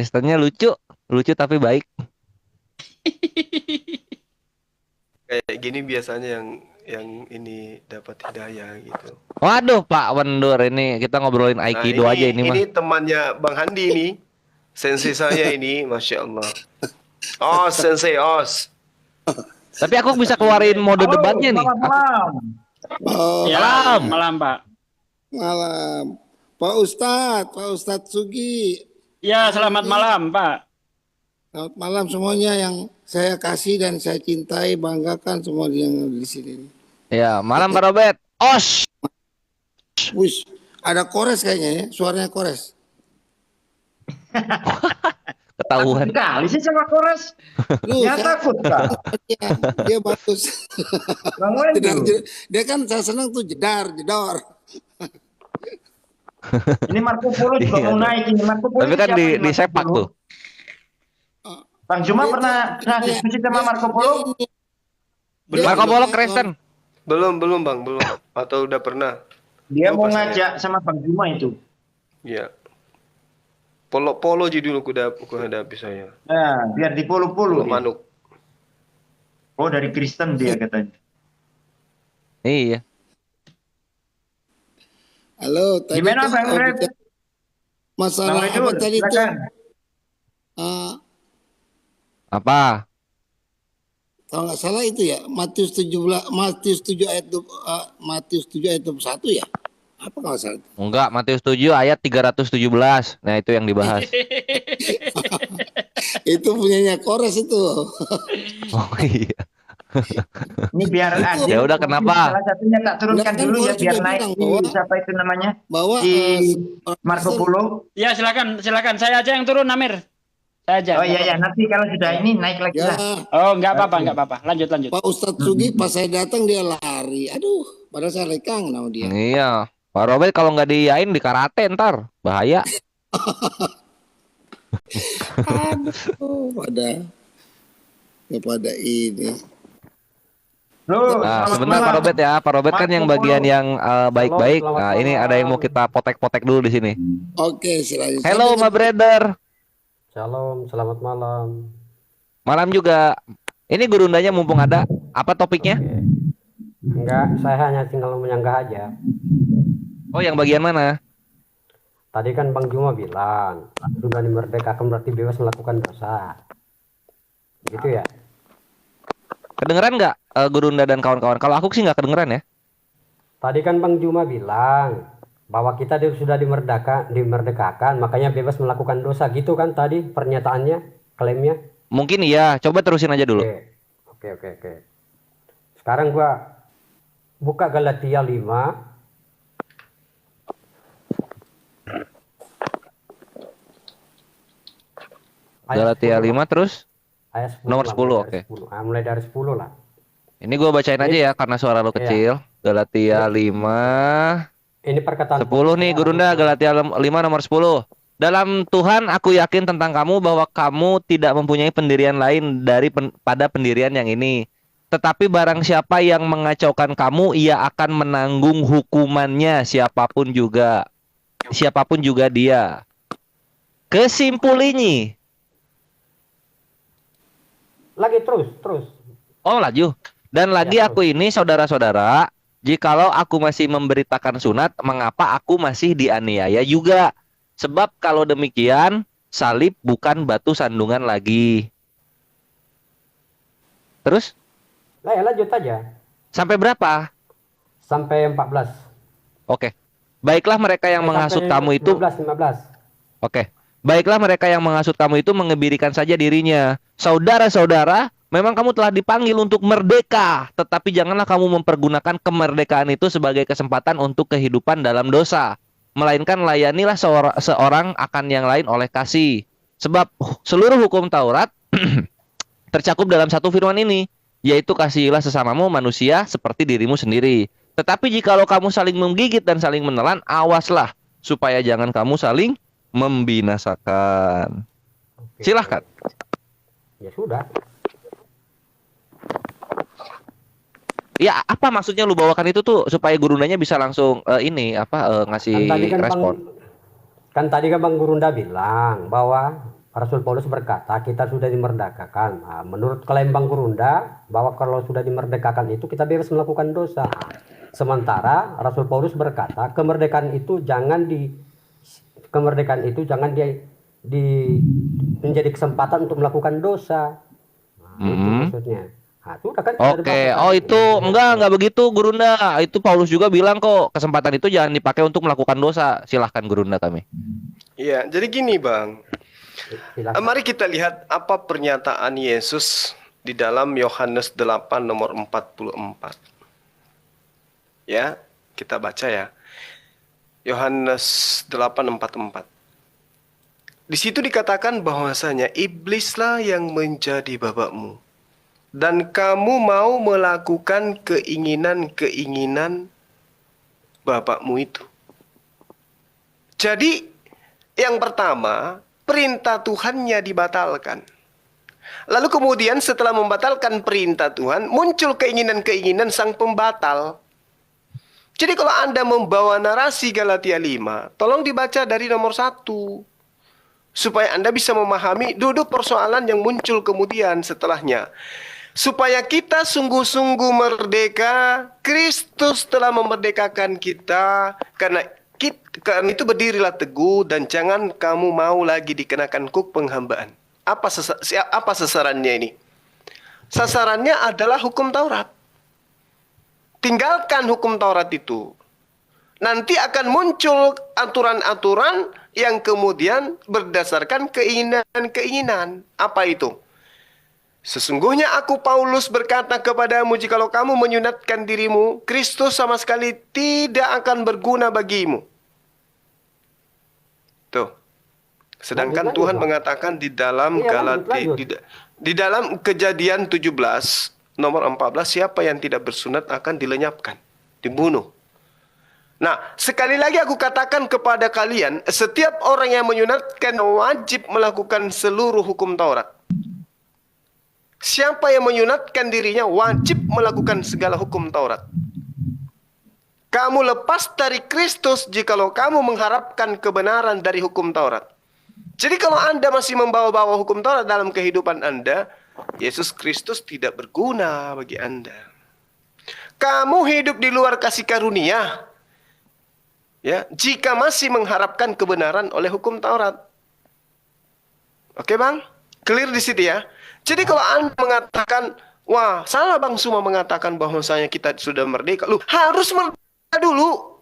Kristennya lucu, lucu tapi baik. Kayak gini biasanya yang ini dapat hidayah gitu. Waduh, Pak Wendur, ini kita ngobrolin Nah, Aikido aja ini mah. ini temannya Bang Handi nih. Sensei saya ini, Masya Allah. Oh, Sensei Os. Tapi aku bisa keluarin mode Halo, debatnya nih. selamat malam. Oh, Ya, Malam. malam, Pak. malam. Pak Ustadz Sugi. Ya, selamat malam, Pak. Selamat malam semuanya yang saya kasih dan saya cintai, banggakan semua yang di sini. Ya, malam Pak Robert. Os. Wih, ada kores kayaknya ya, suaranya kores. Ketahuan. Sekali sih sama Kores. Lu, Ya takut, Kak. dia bagus. Bang Jedar, Wendu. dia kan saya senang tuh jedor. Ini Marco Polo juga Iya, mau naik ini. Marco Polo Tapi kan siapa di ini, Marco sepak Polo? tuh. Bang Juma pernah diskusi sama Marco Polo? Marco Polo Kristen. Belum Bang, belum. Atau udah pernah? Dia mau Pas ngajak sama Bang Juma itu. Ya. Polo jadi dulu ku hadapi saya. Nah, biar di Polo-Polo. Polo manuk. Oh, dari Kristen dia katanya. Iya. Halo, tadi Gimana, kan Bang Red? masalah Bang apa Wendu, tadi tuh? silakan. Apa? Kalau nggak salah itu ya Matius 7 ayat 21 ya. Apa kalau salah? Enggak, Matius 7 ayat 317. Nah, itu yang dibahas. Itu punyanya Kores itu. Oh iya. Ini biar adil. Ya udah, kenapa? Salah satunya tak turunkan Kan dulu ya Kores biar juga naik bilang di bahwa siapa itu namanya? bahwa Di orang Marco Kristen- Polo. Ya silakan saya aja yang turun Amir. Saya aja. Oh iya ya, nanti kalau sudah ini naik lagi Ya, lah. Oh nggak apa-apa. Lanjut. Pak Ustadz Sugi pas saya datang dia lari. Aduh, padahal saya lekang sama dia. Iya. Pak Robert kalau nggak diain di karate ntar bahaya. Aduh, pada ini. Loh, Nah, selamat sebentar malam. Pak Robert ya. Pak Robert kan yang Marco bagian Polo. yang baik-baik. Selamat Nah, ini ada yang mau kita potek-potek dulu di sini. Oke, silakan. Hello, my brother. Shalom, selamat malam. Malam juga. Ini gurundanya mumpung ada. Apa topiknya? Oke. Enggak, saya hanya tinggal menyanggah aja. Oh, yang bagian mana? Tadi kan Bang Juma bilang, sudah dimerdekakan berarti bebas melakukan dosa. Gitu ya? Kedengeran nggak Gurunda dan kawan-kawan? Kalau aku sih nggak kedengeran ya. Tadi kan Bang Juma bilang bahwa kita sudah dimerdekakan, makanya bebas melakukan dosa. Gitu kan tadi pernyataannya, klaimnya? Mungkin iya. Coba terusin aja dulu. Oke. Sekarang gua buka Galatia 5. Galatia 5 terus. Ayat 10 Nomor lah, 10, mulai oke. dari 10. Mulai dari 10 lah. Ini gue bacain aja ya karena suara lo kecil. Galatia 5 Ini perkataan 10 nih Gurunda. Galatia 5 nomor 10. Dalam Tuhan aku yakin tentang kamu bahwa kamu tidak mempunyai pendirian lain pada pendirian yang ini. Tetapi barang siapa yang mengacaukan kamu, ia akan menanggung hukumannya, siapapun juga dia. Kesimpul ini. Lagi terus. Oh, laju. Dan lagi Ya, aku ini saudara-saudara, jikalau aku masih memberitakan sunat, mengapa aku masih dianiaya juga? Sebab kalau demikian, salib bukan batu sandungan lagi. Terus? Lah ya lanjut aja. Sampai berapa? Sampai 14. Oke. Baiklah mereka yang menghasut kamu itu. 15. Oke. Baiklah mereka yang menghasut kamu itu mengebirikan saja dirinya. Saudara-saudara, memang kamu telah dipanggil untuk merdeka, tetapi janganlah kamu mempergunakan kemerdekaan itu sebagai kesempatan untuk kehidupan dalam dosa, melainkan layanilah seorang akan yang lain oleh kasih. Sebab seluruh hukum Taurat tercakup dalam satu firman ini, yaitu kasihilah sesamamu manusia seperti dirimu sendiri. Tetapi jikalau kamu saling menggigit dan saling menelan, awaslah supaya jangan kamu saling membinasakan. Oke. Silahkan. Ya sudah. Ya, apa maksudnya lu bawakan itu tuh supaya gurundanya bisa langsung ngasih Kan tadi kan respon. Bang Gurunda bilang bahwa Rasul Paulus berkata kita sudah dimerdekakan. Nah, menurut klaim Bang Gurunda bahwa kalau sudah dimerdekakan itu kita bebas melakukan dosa. Sementara Rasul Paulus berkata kemerdekaan itu jangan menjadi kesempatan untuk melakukan dosa. Nah, itu maksudnya. Nah, itu udah kan sudah Oke, dibatalkan. oh itu enggak begitu Gurunda. Itu Paulus juga bilang kok kesempatan itu jangan dipakai untuk melakukan dosa. Silahkan Gurunda kami. Iya, jadi gini Bang. Silakan. Mari kita lihat apa pernyataan Yesus di dalam Yohanes 8 nomor 44. Ya, kita baca ya. Yohanes 8:44. Di situ dikatakan bahwasanya iblislah yang menjadi bapakmu dan kamu mau melakukan keinginan-keinginan bapakmu itu. Jadi yang pertama, perintah Tuhannya dibatalkan. Lalu kemudian setelah membatalkan perintah Tuhan, muncul keinginan-keinginan sang pembatal. Jadi kalau Anda membawa narasi Galatia 5, tolong dibaca dari nomor 1. Supaya Anda bisa memahami duduk persoalan yang muncul kemudian setelahnya. Supaya kita sungguh-sungguh merdeka, Kristus telah memerdekakan kita. Karena itu berdirilah teguh dan jangan kamu mau lagi dikenakan kuk penghambaan. Apa sasarannya ini? Sasarannya adalah hukum Taurat. Tinggalkan hukum Taurat itu. Nanti akan muncul aturan-aturan yang kemudian berdasarkan keinginan-keinginan. Apa itu? Sesungguhnya aku Paulus berkata kepadamu, jikalau kamu menyunatkan dirimu, Kristus sama sekali tidak akan berguna bagimu. Tuh. Sedangkan Lanjut, Tuhan Bang. mengatakan di dalam Lanjut. di dalam Kejadian 17 nomor 14, siapa yang tidak bersunat akan dilenyapkan, dibunuh. Nah, sekali lagi aku katakan kepada kalian, setiap orang yang menyunatkan wajib melakukan seluruh hukum Taurat. Siapa yang menyunatkan dirinya wajib melakukan segala hukum Taurat. Kamu lepas dari Kristus jikalau kamu mengharapkan kebenaran dari hukum Taurat. Jadi kalau Anda masih membawa-bawa hukum Taurat dalam kehidupan Anda, Yesus Kristus tidak berguna bagi Anda. Kamu hidup di luar kasih karunia, ya, jika masih mengharapkan kebenaran oleh hukum Taurat. Oke Bang? Clear di situ ya? Jadi kalau Anda mengatakan, wah salah Bang Suma mengatakan bahwasanya kita sudah merdeka. Lu harus merdeka dulu.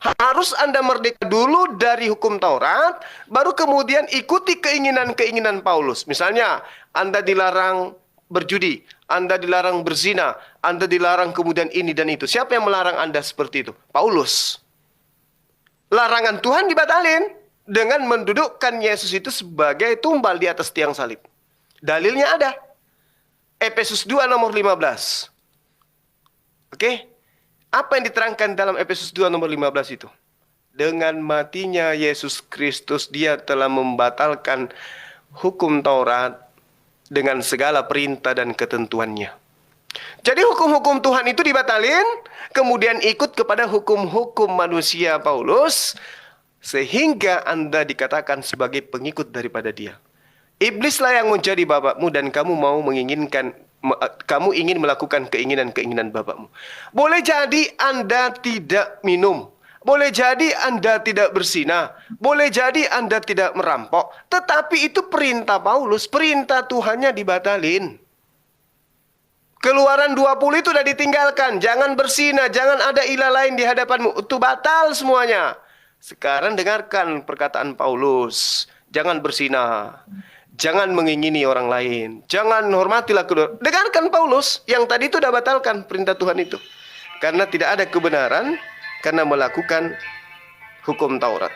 Harus Anda merdeka dulu dari hukum Taurat, baru kemudian ikuti keinginan-keinginan Paulus. Misalnya, Anda dilarang berjudi, Anda dilarang berzina, Anda dilarang kemudian ini dan itu. Siapa yang melarang Anda seperti itu? Paulus. Larangan Tuhan dibatalin dengan mendudukkan Yesus itu sebagai tumbal di atas tiang salib. Dalilnya ada. Efesus 2 nomor 15. Oke? Apa yang diterangkan dalam Efesus 2 nomor 15 itu? Dengan matinya Yesus Kristus, dia telah membatalkan hukum Taurat dengan segala perintah dan ketentuannya. Jadi hukum-hukum Tuhan itu dibatalin, kemudian ikut kepada hukum-hukum manusia Paulus, sehingga Anda dikatakan sebagai pengikut daripada dia. Iblislah yang menjadi bapakmu dan kamu ingin melakukan keinginan-keinginan bapakmu. Boleh jadi Anda tidak minum. Boleh jadi Anda tidak berzina. Boleh jadi Anda tidak merampok. Tetapi itu perintah Paulus. Perintah Tuhannya dibatalin. Keluaran 20 itu sudah ditinggalkan. Jangan berzina. Jangan ada ilah lain di hadapanmu. Itu batal semuanya. Sekarang dengarkan perkataan Paulus. Jangan berzina. Jangan mengingini orang lain. Jangan hormatilah kedua. Dengarkan Paulus. Yang tadi itu sudah batalkan perintah Tuhan itu. Karena tidak ada kebenaran. Karena melakukan hukum Taurat.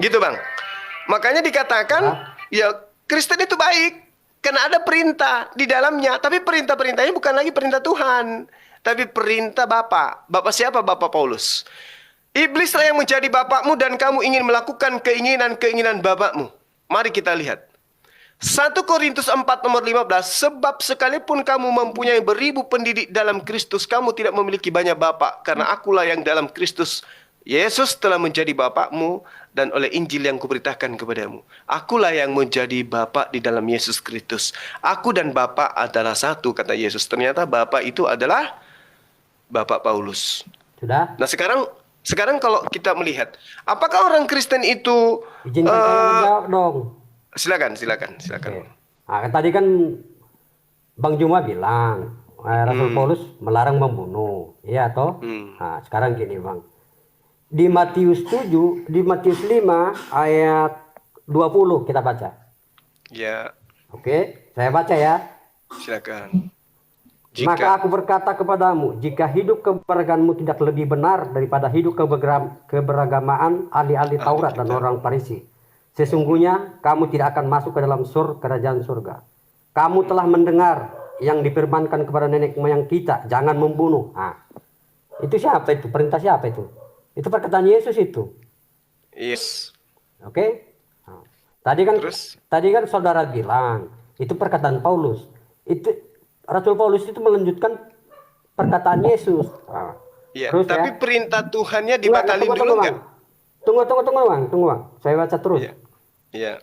Gitu Bang. Makanya dikatakan. Ya Kristen itu baik. Karena ada perintah di dalamnya. Tapi perintah-perintahnya bukan lagi perintah Tuhan. Tapi perintah Bapa. Bapa siapa? Bapa Paulus. Iblislah yang menjadi bapakmu dan kamu ingin melakukan keinginan-keinginan bapakmu. Mari kita lihat. 1 Korintus 4 nomor 15. Sebab sekalipun kamu mempunyai beribu pendidik dalam Kristus, kamu tidak memiliki banyak bapak. Karena akulah yang dalam Kristus Yesus telah menjadi bapakmu dan oleh Injil yang kuberitakan kepadamu. Akulah yang menjadi Bapa di dalam Yesus Kristus. Aku dan Bapa adalah satu, kata Yesus. Ternyata Bapa itu adalah Bapak Paulus. Sudah? Nah sekarang kalau kita melihat, apakah orang Kristen itu Izinkan saya menjawab dong. silakan. Oke. Nah, tadi kan Bang Juma bilang Rasul Paulus melarang membunuh, iya toh? Nah, sekarang gini Bang. Di Matius 7, di Matius 5 ayat 20 kita baca. Ya, Oke, saya baca ya. silakan. Maka aku berkata kepadamu, jika hidup keberagamanmu tidak lebih benar daripada hidup keberagamaan ahli-ahli Taurat dan orang Farisi, sesungguhnya kamu tidak akan masuk ke dalam kerajaan surga. Kamu telah mendengar yang difirmankan kepada nenek moyang kita, jangan membunuh. Nah, itu siapa itu? Perintah siapa itu? Itu perkataan Yesus itu. Yes. Oke? Nah, Terus? tadi kan saudara bilang itu perkataan Paulus. Itu Rasul Paulus itu melanjutkan perkataan Yesus. Nah, Ya, terus tapi ya. perintah Tuhannya dibatalin dulu Bang. nggak? Tunggu Bang. Saya baca terus. Iya.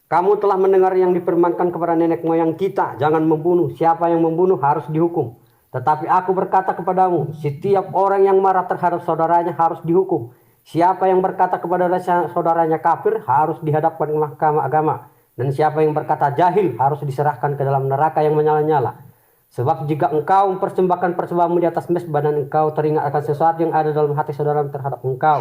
Kamu telah mendengar yang difirmankan kepada nenek moyang kita, jangan membunuh. Siapa yang membunuh harus dihukum. Tetapi aku berkata kepadamu, setiap orang yang marah terhadap saudaranya harus dihukum. Siapa yang berkata kepada saudaranya kafir harus dihadapkan ke mahkamah agama. Dan siapa yang berkata jahil harus diserahkan ke dalam neraka yang menyala-nyala. Sebab jika engkau mempersembahkan persembahanmu di atas mezbah dan engkau teringat akan sesuatu yang ada dalam hati saudara terhadap engkau,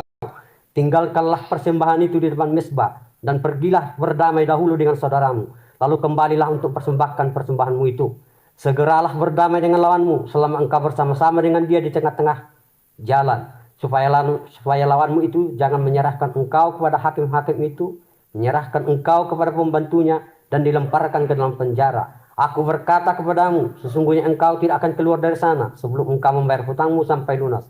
tinggalkanlah persembahan itu di depan mezbah dan pergilah berdamai dahulu dengan saudaramu. Lalu kembalilah untuk persembahkan persembahanmu itu. Segeralah berdamai dengan lawanmu selama engkau bersama-sama dengan dia di tengah-tengah jalan. Supaya lawanmu itu jangan menyerahkan engkau kepada hakim-hakim itu, menyerahkan engkau kepada pembantunya dan dilemparkan ke dalam penjara. Aku berkata kepadamu, sesungguhnya engkau tidak akan keluar dari sana sebelum engkau membayar hutangmu sampai lunas.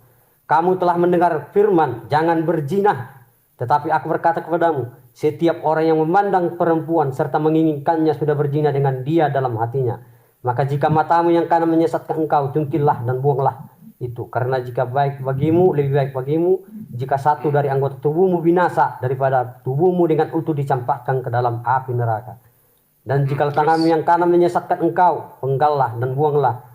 Kamu telah mendengar firman, jangan berzina. Tetapi aku berkata kepadamu, setiap orang yang memandang perempuan serta menginginkannya sudah berzina dengan dia dalam hatinya. Maka jika matamu yang kanan menyesatkan engkau, jungkillah dan buanglah itu. Karena jika lebih baik bagimu, jika satu dari anggota tubuhmu binasa daripada tubuhmu dengan utuh dicampakkan ke dalam api neraka. Dan jika tanganmu yang kanan menyesatkan engkau, penggallah dan buanglah.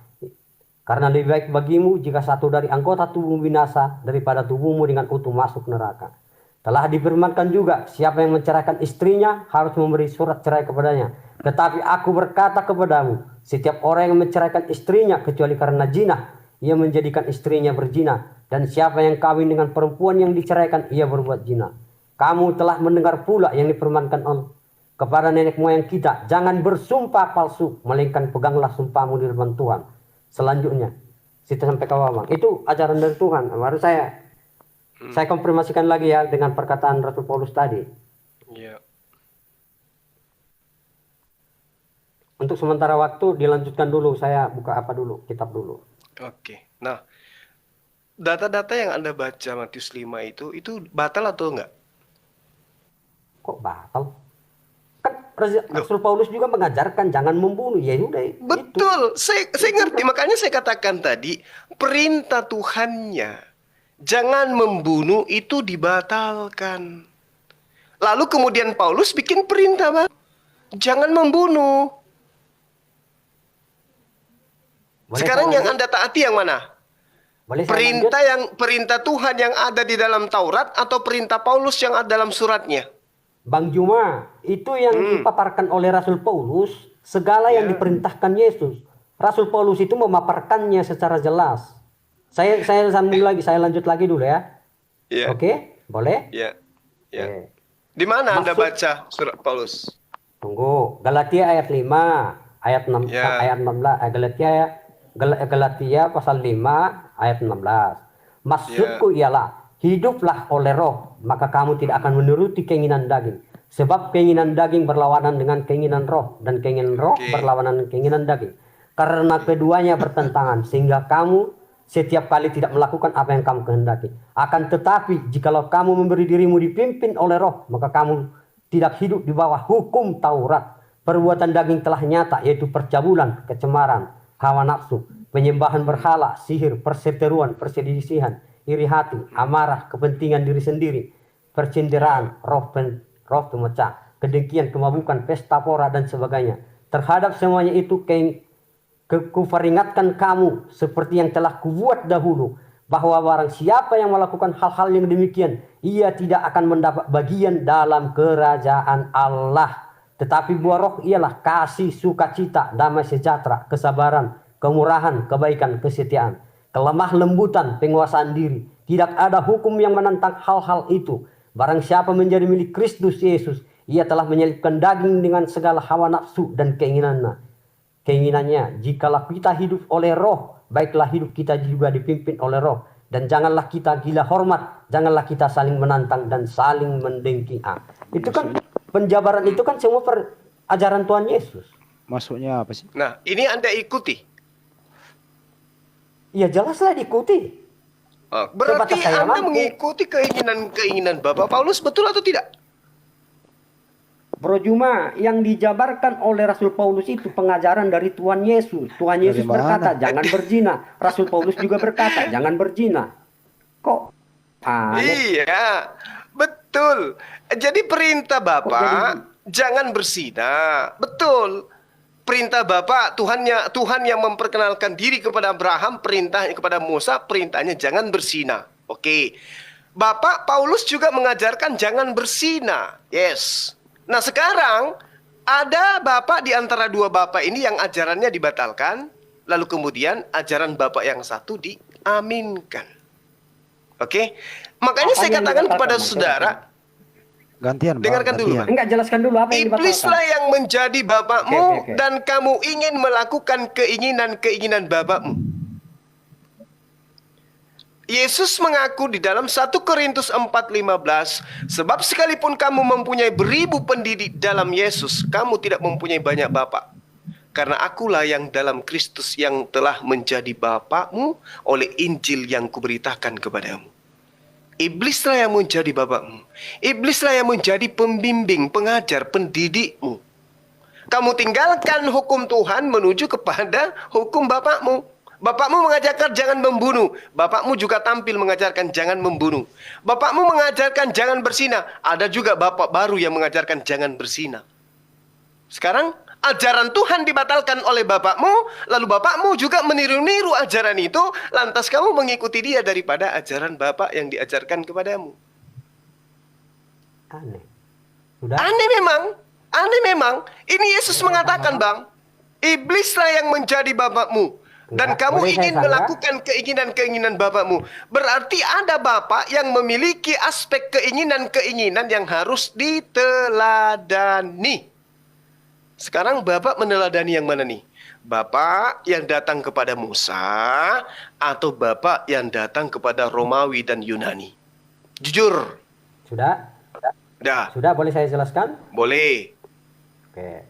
Karena lebih baik bagimu jika satu dari anggota tubuhmu binasa daripada tubuhmu dengan utuh masuk neraka. Telah difirmankan juga, siapa yang menceraikan istrinya harus memberi surat cerai kepadanya. Tetapi aku berkata kepadamu, setiap orang yang menceraikan istrinya kecuali karena zina, ia menjadikan istrinya berzina. Dan siapa yang kawin dengan perempuan yang diceraikan, ia berbuat zina. Kamu telah mendengar pula yang difirmankan kepada nenek moyang kita, jangan bersumpah palsu, melainkan peganglah sumpahmu di depan Tuhan. Selanjutnya, situ sampai ke bawah. Itu ajaran dari Tuhan. Baru saya konfirmasikan lagi ya dengan perkataan Rasul Paulus tadi. Iya. Untuk sementara waktu dilanjutkan dulu, saya buka kitab dulu. Oke. Nah, data-data yang Anda baca Matius 5 itu batal atau enggak? Kok batal? Kan Rasul Paulus juga mengajarkan jangan membunuh. Ya udah. Betul. Saya ngerti, makanya saya katakan tadi perintah Tuhannya jangan membunuh itu dibatalkan. Lalu kemudian Paulus bikin perintah baru. Jangan membunuh. Sekarang yang Anda taati yang mana? Perintah Tuhan yang ada di dalam Taurat atau perintah Paulus yang ada dalam suratnya? Bang Juma, itu yang dipaparkan oleh Rasul Paulus, segala yang diperintahkan Yesus. Rasul Paulus itu memaparkannya secara jelas. Saya sambung lagi, saya lanjut lagi dulu ya. Yeah. Oke, boleh? Ya. Oke. Di mana Anda baca surat Paulus? Tunggu, Galatia ayat 5, ayat 6, ayat 16, Galatia pasal 5 ayat 16. Maksudku ialah hiduplah oleh roh, maka kamu tidak akan menuruti keinginan daging. Sebab keinginan daging berlawanan dengan keinginan roh, dan keinginan roh berlawanan dengan keinginan daging. Karena keduanya bertentangan, sehingga kamu setiap kali tidak melakukan apa yang kamu kehendaki. Akan tetapi, jikalau kamu memberi dirimu dipimpin oleh roh, maka kamu tidak hidup di bawah hukum Taurat. Perbuatan daging telah nyata, yaitu percabulan, kecemaran, hawa nafsu, penyembahan berhala, sihir, perseteruan, perselisihan, iri hati, amarah, kepentingan diri sendiri, percinderaan, roh pemecah, kedengkian, kemabukan, pesta pora dan sebagainya. Terhadap semuanya itu kuperingatkan kamu seperti yang telah kubuat dahulu, bahwa barang siapa yang melakukan hal-hal yang demikian, ia tidak akan mendapat bagian dalam kerajaan Allah. Tetapi buah roh ialah kasih, sukacita, damai sejahtera, kesabaran, kemurahan, kebaikan, kesetiaan, kelemah lembutan, penguasaan diri. Tidak ada hukum yang menentang hal-hal itu. Barang siapa menjadi milik Kristus Yesus, ia telah menyelipkan daging dengan segala hawa nafsu dan keinginannya. Jikalau kita hidup oleh roh, baiklah hidup kita juga dipimpin oleh roh. Dan janganlah kita gila hormat, janganlah kita saling menantang dan saling mendengki. Itu kan penjabaran, itu kan semua ajaran Tuhan Yesus. Maksudnya apa sih? Nah, ini Anda ikuti. Ya jelaslah diikuti. Berarti Sebatas saya Anda mampu. mengikuti keinginan Bapak Paulus, betul atau tidak? Bro Juma, yang dijabarkan oleh Rasul Paulus itu pengajaran dari Tuhan Yesus. Tuhan Yesus Dari mana? berkata, jangan berzina. Rasul Paulus juga berkata, jangan berzina. Kok aneh? Iya, betul. Jadi perintah Bapak jangan berzina. Betul. Perintah Bapak, Tuhan yang memperkenalkan diri kepada Abraham, perintahnya kepada Musa, perintahnya jangan berzina. Oke. Bapak Paulus juga mengajarkan jangan berzina. Yes. Nah, sekarang ada Bapak di antara dua Bapak ini yang ajarannya dibatalkan, lalu kemudian ajaran Bapak yang satu diaminkan. Oke? Makanya Apa saya yang katakan dibatalkan, kepada Mas? saudara, Gantian, Bang. dengarkan dulu, gantian. Bang. Enggak, jelaskan dulu apa yang dibatalkan. Iblislah yang menjadi bapakmu Oke. dan kamu ingin melakukan keinginan-keinginan bapakmu. Yesus mengaku di dalam 1 Korintus 4:15, sebab sekalipun kamu mempunyai beribu pendidik dalam Yesus, kamu tidak mempunyai banyak bapak. Karena akulah yang dalam Kristus yang telah menjadi bapakmu oleh Injil yang kuberitakan kepadamu. Iblislah yang menjadi bapakmu. Iblislah yang menjadi pembimbing, pengajar, pendidikmu. Kamu tinggalkan hukum Tuhan menuju kepada hukum bapakmu. Bapakmu mengajarkan jangan membunuh. Bapakmu juga tampil mengajarkan jangan membunuh. Bapakmu mengajarkan jangan berzina. Ada juga bapak baru yang mengajarkan jangan berzina. Sekarang ajaran Tuhan dibatalkan oleh bapakmu, lalu bapakmu juga meniru-niru ajaran itu, lantas kamu mengikuti dia daripada ajaran bapak yang diajarkan kepadamu. Aneh. Sudah? Aneh memang. Ini Yesus mengatakan, Bang, iblislah yang menjadi bapakmu. Dan Enggak, kamu boleh saya ingin sanggah? melakukan keinginan-keinginan bapakmu. Berarti ada bapak yang memiliki aspek keinginan-keinginan yang harus diteladani. Sekarang bapak meneladani yang mana nih? Bapak yang datang kepada Musa atau bapak yang datang kepada Romawi dan Yunani? Jujur. Sudah? Dah, Sudah, boleh saya jelaskan? boleh. Oke.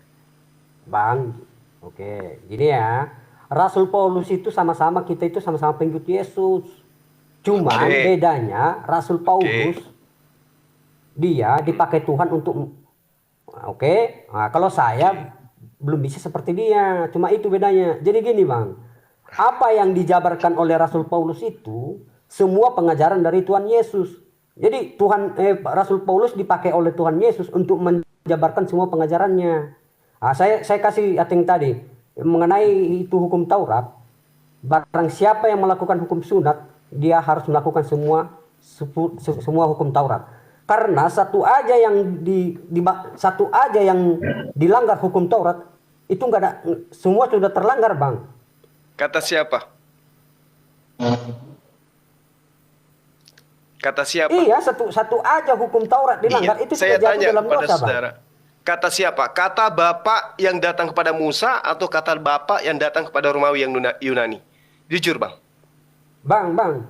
Bang, oke. Gini ya. Rasul Paulus itu sama-sama, kita itu sama-sama pengikut Yesus. Cuma Oke. bedanya Rasul Paulus dia dipakai Tuhan untuk Nah, kalau saya belum bisa seperti dia. Cuma itu bedanya. Jadi gini, Bang. Apa yang dijabarkan oleh Rasul Paulus itu semua pengajaran dari Tuhan Yesus. Jadi Rasul Paulus dipakai oleh Tuhan Yesus untuk menjabarkan semua pengajarannya. Nah, saya kasih ating tadi mengenai itu hukum Taurat. Barang siapa yang melakukan hukum sunat, dia harus melakukan semua hukum Taurat. Karena satu aja yang dilanggar hukum Taurat itu enggak ada, semua sudah terlanggar, Bang. Kata siapa? Kata siapa? Iya, satu aja hukum Taurat dilanggar itu Saya sudah jatuh tanya dalam kepada dosa, Bang. saudara. Kata siapa? Kata bapak yang datang kepada Musa atau kata bapak yang datang kepada Romawi yang Yunani? Jujur, Bang. Bang.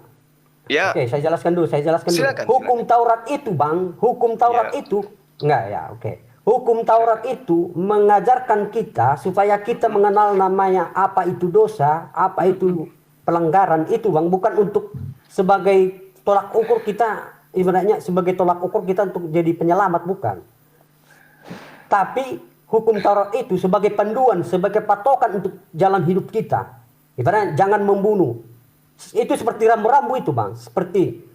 Ya. Oke, saya jelaskan dulu. Silakan, Hukum silakan. Taurat itu, Bang, hukum Taurat Ya. itu enggak ya, oke. Hukum Taurat itu mengajarkan kita supaya kita mengenal namanya apa itu dosa, apa itu pelanggaran itu, Bang, bukan untuk sebagai tolak ukur kita, ibaratnya sebagai tolak ukur kita untuk jadi penyelamat, bukan. Tapi hukum Taurat itu sebagai panduan, sebagai patokan untuk jalan hidup kita. Ibaratnya jangan membunuh. Itu seperti rambu-rambu itu bang, seperti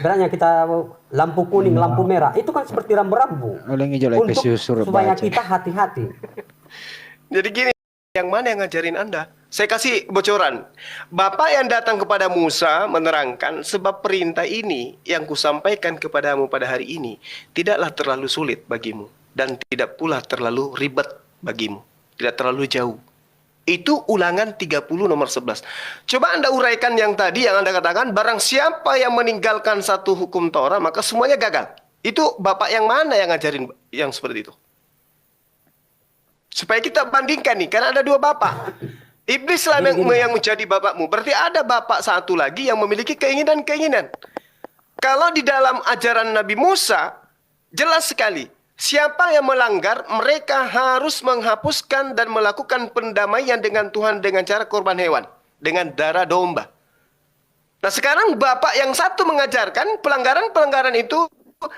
beranya kita lampu kuning, lampu merah, itu kan seperti rambu-rambu Ulangi jolai untuk Efesius suruh supaya baca. kita hati-hati. Jadi gini, yang mana yang ngajarin Anda? Saya kasih bocoran. Bapak yang datang kepada Musa menerangkan sebab perintah ini yang kusampaikan kepadamu pada hari ini tidaklah terlalu sulit bagimu dan tidak pula terlalu ribet bagimu. Tidak terlalu jauh. Itu Ulangan 30 nomor 11. Coba Anda uraikan yang tadi yang Anda katakan, barang siapa yang meninggalkan satu hukum Taurat maka semuanya gagal. Itu Bapak yang mana yang ngajarin yang seperti itu? Supaya kita bandingkan nih, karena ada dua bapak. Iblislah yang menjadi bapakmu. Berarti ada bapak satu lagi yang memiliki keinginan-keinginan. Kalau di dalam ajaran Nabi Musa, jelas sekali. Siapa yang melanggar, mereka harus menghapuskan dan melakukan pendamaian dengan Tuhan dengan cara korban hewan. Dengan darah domba. Nah sekarang bapak yang satu mengajarkan pelanggaran-pelanggaran itu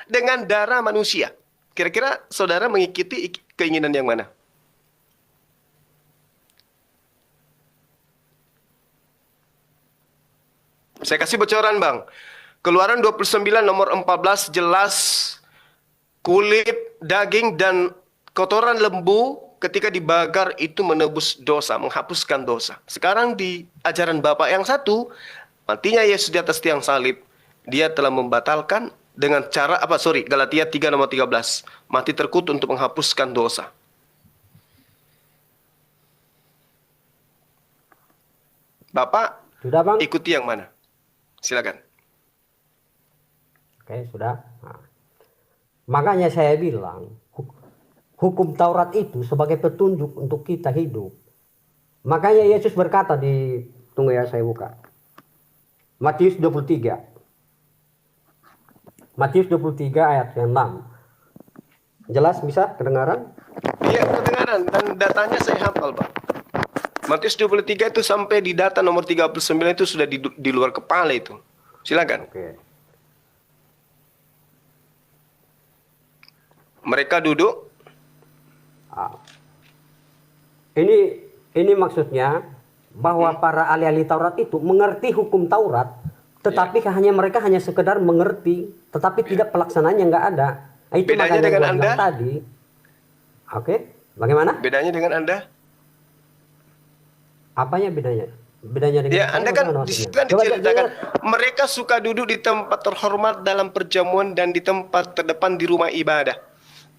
dengan darah manusia. Kira-kira saudara mengikuti keinginan yang mana? Saya kasih bocoran bang. Keluaran 29 nomor 14 jelas kulit, daging, dan kotoran lembu ketika dibakar itu menebus dosa, menghapuskan dosa. Sekarang di ajaran Bapak yang satu, matinya Yesus di atas tiang salib, dia telah membatalkan dengan cara, Galatia 3 nomor 13. Mati terkutuk untuk menghapuskan dosa. Bapak, Sudah bang? ikuti yang mana? Silakan. Oke, sudah. Nah, makanya saya bilang, hukum Taurat itu sebagai petunjuk untuk kita hidup. Makanya Yesus berkata tunggu ya saya buka. Matius 23. Matius 23 ayat yang 6. Jelas bisa kedengaran? Iya, kedengaran. Dan datanya saya hafal, Pak. Matius 23 itu sampai di data nomor 39 itu sudah di luar kepala itu. Silakan. Oke. Mereka duduk. Ini maksudnya bahwa para ahli-ahli Taurat itu mengerti hukum Taurat, tetapi mereka hanya sekedar mengerti, tetapi tidak pelaksanaannya nggak ada. Nah, itu Bedanya makanya dengan gua Anda? bilang tadi. Oke, bagaimana? Bedanya dengan Anda? Apanya bedanya? Bedanya dengan Ya, saya Anda kan bagaimana di situ maksudnya? kan diceritakan mereka suka duduk di tempat terhormat dalam perjamuan dan di tempat terdepan di rumah ibadah.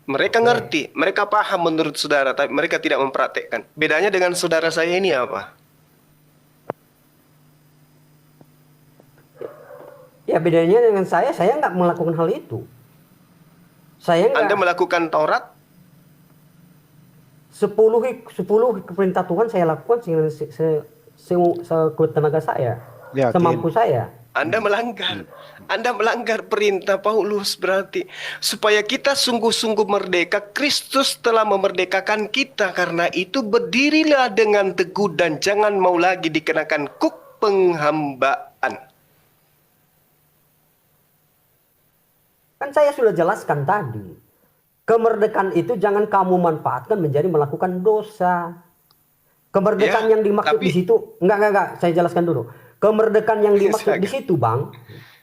Mereka ngerti, mereka paham menurut saudara, tapi mereka tidak mempraktekkan. Bedanya dengan saudara saya ini apa? Ya bedanya dengan saya nggak melakukan hal itu. Saya nggak. Anda melakukan Taurat? 10 perintah Tuhan saya lakukan sekuat tenaga saya, Yakin. semampu saya. Anda melanggar. Anda melanggar perintah Paulus berarti. Supaya kita sungguh-sungguh merdeka, Kristus telah memerdekakan kita. Karena itu berdirilah dengan teguh dan jangan mau lagi dikenakan kuk penghambaan. Kan saya sudah jelaskan tadi. Kemerdekaan itu jangan kamu manfaatkan menjadi melakukan dosa. Kemerdekaan Ya, yang dimaksud tapi- di situ, enggak, saya jelaskan dulu. Kemerdekaan yang dimaksud di situ, Bang,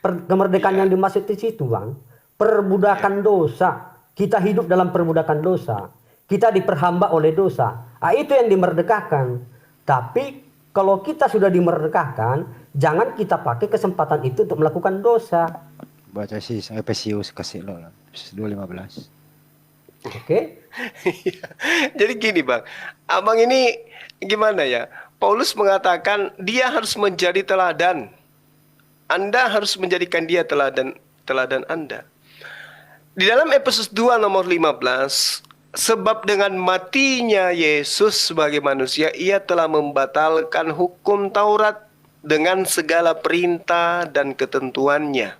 kemerdekaan yang dimaksud di situ, Bang, perbudakan dosa. Kita hidup dalam perbudakan dosa. Kita diperhamba oleh dosa. Ah, itu yang dimerdekakan. Tapi kalau kita sudah dimerdekakan, jangan kita pakai kesempatan itu untuk melakukan dosa. Baca sih Efesius kasih lo lah. 2:15. Oke? Jadi gini bang, abang ini gimana ya? Paulus mengatakan dia harus menjadi teladan. Anda harus menjadikan dia teladan Anda. Di dalam Efesus 2 nomor 15, sebab dengan matinya Yesus sebagai manusia, ia telah membatalkan hukum Taurat dengan segala perintah dan ketentuannya,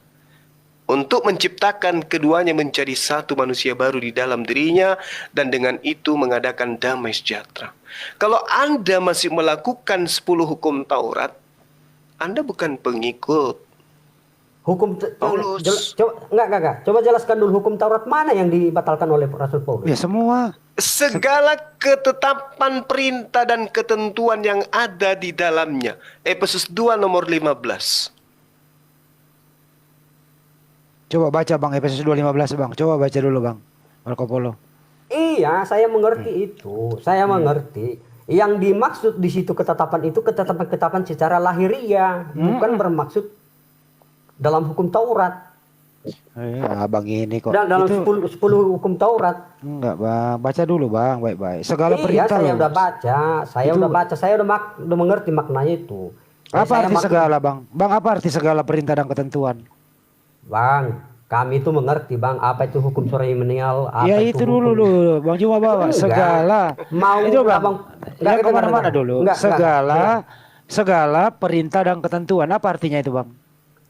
untuk menciptakan keduanya menjadi satu manusia baru di dalam dirinya, dan dengan itu mengadakan damai sejahtera. Kalau Anda masih melakukan 10 hukum Taurat, Anda bukan pengikut Paulus. Enggak. Coba jelaskan dulu hukum Taurat mana yang dibatalkan oleh Rasul Paulus. Ya semua. segala ketetapan perintah dan ketentuan yang ada di dalamnya. Efesus 2 nomor 15. Coba baca Bang Efesus 2:15 Bang. Coba baca dulu Bang. Marco Polo. Iya, saya mengerti itu. Saya mengerti. Yang dimaksud di situ ketetapan itu ketetapan-ketetapan secara lahiriah, bukan bermaksud dalam hukum Taurat. Abang ini kok. Dan dalam Itu 10 hukum Taurat. enggak Bang. Baca dulu Bang, baik-baik. Segala Iya, perintah saya loh. udah baca. Saya Itu- udah baca. Saya udah mengerti maknanya itu. Apa Saya arti segala Bang? Bang, apa arti segala perintah dan ketentuan? Bang, kami itu mengerti Bang, apa itu hukum seremonial, apa Ya itu itu dulu hukum... Bang, cuma bawa Enggak. segala. Mau Itu Bang. Abang Jangan kemana-mana dulu. Enggak. Segala perintah dan ketentuan. Apa artinya itu Bang?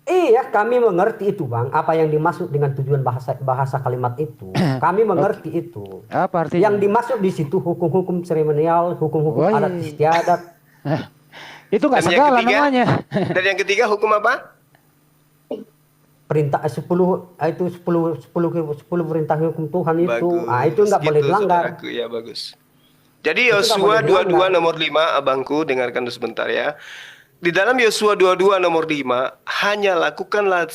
Iya, kami mengerti itu Bang, apa yang dimaksud dengan tujuan bahasa kalimat itu. Kami mengerti itu. Apa artinya? Yang dimaksud di situ hukum-hukum seremonial, hukum-hukum Oh, iya. adat istiadat. Itu nggak Dan yang segala ketiga- namanya. Dan yang ketiga hukum apa? Perintah 10 itu 10 perintah hukum Tuhan itu. Bagus. Itu enggak boleh Gitu, dilanggar. saudaraku. Ya bagus. Jadi Itu nggak Yosua boleh 22 dilanggar. nomor 5, abangku dengarkan dulu sebentar ya. Di dalam Yosua 22 nomor 5, hanya lakukanlah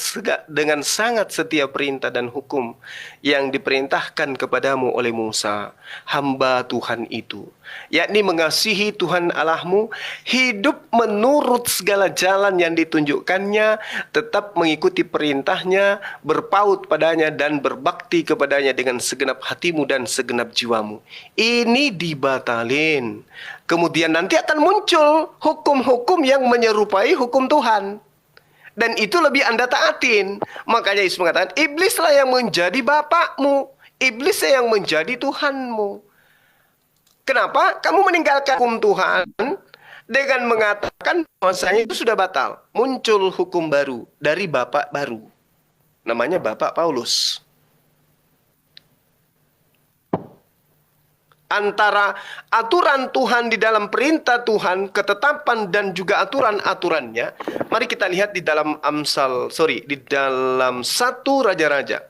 dengan sangat setia perintah dan hukum yang diperintahkan kepadamu oleh Musa, hamba Tuhan itu. Yakni mengasihi Tuhan Allahmu, hidup menurut segala jalan yang ditunjukkannya, tetap mengikuti perintahnya, berpaut padanya dan berbakti kepadanya dengan segenap hatimu dan segenap jiwamu. Ini dibatalin. Kemudian nanti akan muncul hukum-hukum yang menyerupai hukum Tuhan. Dan itu lebih Anda taatin. Makanya Yesus mengatakan, iblislah yang menjadi bapakmu. Iblislah yang menjadi Tuhanmu. Kenapa? Kamu meninggalkan hukum Tuhan dengan mengatakan bahwasanya itu sudah batal. Muncul hukum baru dari bapak baru. Namanya Bapak Paulus. Antara aturan Tuhan di dalam perintah Tuhan, ketetapan dan juga aturan-aturannya. Mari kita lihat di dalam di dalam 1 Raja-Raja.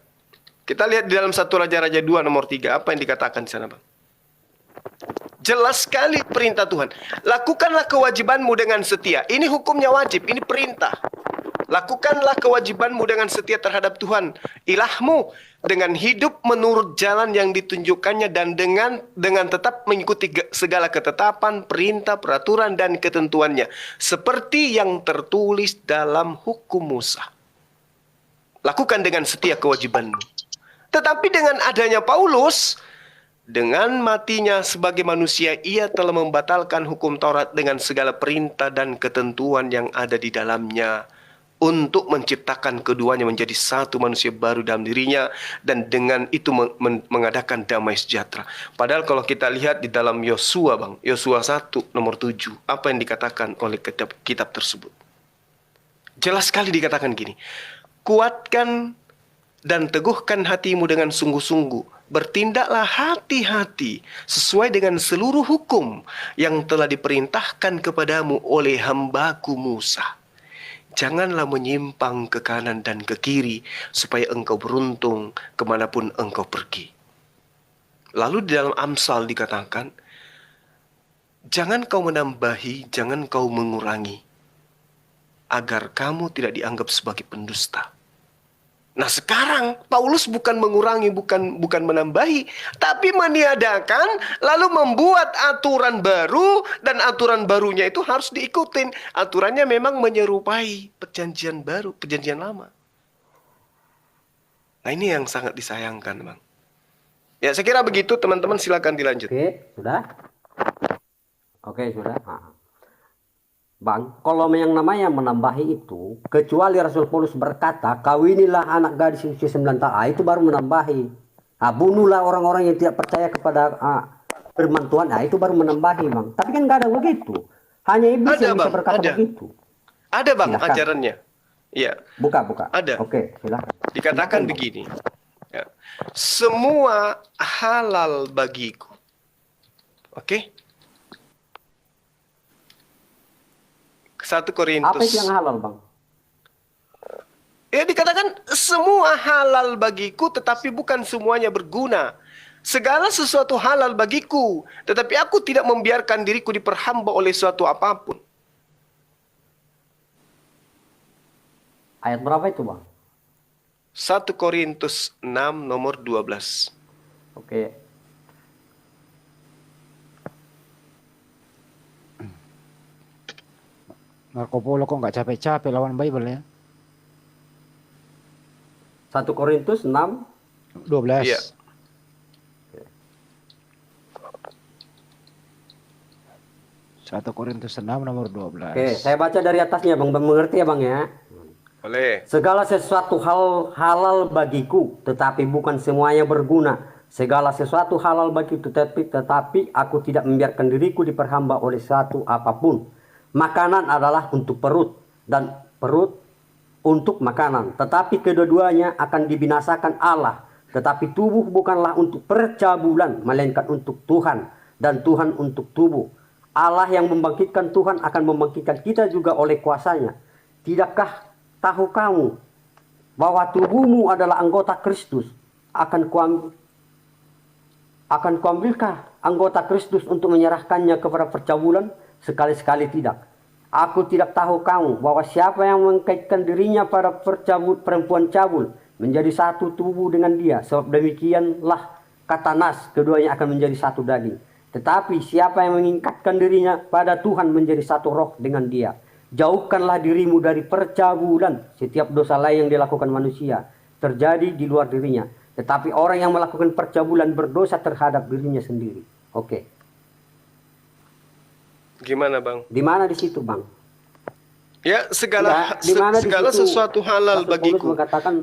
Kita lihat di dalam 1 Raja-Raja 2 nomor 3, apa yang dikatakan di sana, Bang? Jelas sekali perintah Tuhan. Lakukanlah kewajibanmu dengan setia. Ini hukumnya wajib, ini perintah. Lakukanlah kewajibanmu dengan setia terhadap Tuhan Ilahmu, dengan hidup menurut jalan yang ditunjukkannya dan dengan tetap mengikuti segala ketetapan, perintah, peraturan dan ketentuannya seperti yang tertulis dalam hukum Musa. Lakukan dengan setia kewajibanmu. Tetapi dengan adanya Paulus, dengan matinya sebagai manusia, ia telah membatalkan hukum Taurat dengan segala perintah dan ketentuan yang ada di dalamnya, untuk menciptakan keduanya menjadi satu manusia baru dalam dirinya, dan dengan itu mengadakan damai sejahtera. Padahal kalau kita lihat di dalam Yosua, Bang, Yosua 1 nomor 7, apa yang dikatakan oleh kitab tersebut? Jelas sekali dikatakan gini, kuatkan dan teguhkan hatimu dengan sungguh-sungguh, bertindaklah hati-hati sesuai dengan seluruh hukum yang telah diperintahkan kepadamu oleh hambaku Musa. Janganlah menyimpang ke kanan dan ke kiri, supaya engkau beruntung kemanapun engkau pergi. Lalu di dalam Amsal dikatakan, jangan kau menambahi, jangan kau mengurangi, agar kamu tidak dianggap sebagai pendusta. Nah sekarang Paulus bukan mengurangi, bukan menambahi, tapi meniadakan, lalu membuat aturan baru, dan aturan barunya itu harus diikutin. Aturannya memang menyerupai perjanjian baru, perjanjian lama. Nah ini yang sangat disayangkan, Bang. Ya saya kira begitu, teman-teman, silakan dilanjut. Oke, sudah? Oke, sudah. Nah. Bang, kalau yang namanya menambahi itu, kecuali Rasul Paulus berkata, kawinilah anak gadis usia 9 tahun, itu baru menambahi. Bunuhlah orang-orang yang tidak percaya kepada firman Tuhan, itu baru menambahi, Bang. Tapi kan nggak ada begitu. Hanya iblis Ada, yang bisa Bang, berkata ada. begitu. Ada, Bang, Silakan. ajarannya. Iya. Buka. Ada. Oke, silakan. Dikatakan begini, ya, semua halal bagiku. Oke? 1 Korintus. Apa itu yang halal, Bang? Ya dikatakan semua halal bagiku, tetapi bukan semuanya berguna. segala sesuatu halal bagiku, tetapi aku tidak membiarkan diriku diperhamba oleh suatu apapun. Ayat berapa itu, Bang? 1 Korintus 6 nomor 12. Oke. Marco Polo kok nggak capek-capek lawan Bible ya? 1 Korintus 6. 12. Iya. Satu Korintus 6 nomor 12. Oke, saya baca dari atasnya, Bang. Bang mengerti ya, Bang ya? Boleh. Segala sesuatu hal halal bagiku, tetapi bukan semuanya berguna. Segala sesuatu halal bagiku, tetapi aku tidak membiarkan diriku diperhamba oleh satu apapun. Makanan adalah untuk perut, dan perut untuk makanan. Tetapi kedua-duanya akan dibinasakan Allah. Tetapi tubuh bukanlah untuk percabulan, melainkan untuk Tuhan, dan Tuhan untuk tubuh. Allah yang membangkitkan Tuhan akan membangkitkan kita juga oleh kuasanya. Tidakkah tahu kamu bahwa tubuhmu adalah anggota Kristus? Akan kuambilkah anggota Kristus untuk menyerahkannya kepada percabulan? Sekali-sekali tidak. Aku tidak tahu kamu bahwa siapa yang mengkaitkan dirinya pada perempuan cabul menjadi satu tubuh dengan dia. Sebab demikianlah kata nas, keduanya akan menjadi satu daging. Tetapi siapa yang mengikatkan dirinya pada Tuhan menjadi satu roh dengan dia. Jauhkanlah dirimu dari percabulan. Setiap dosa lain yang dilakukan manusia terjadi di luar dirinya. Tetapi orang yang melakukan percabulan berdosa terhadap dirinya sendiri. Oke. Gimana, Bang? Di mana di situ, Bang? Ya, segala Di mana di segala situ sesuatu halal Rasul Paulus bagiku. mengatakan,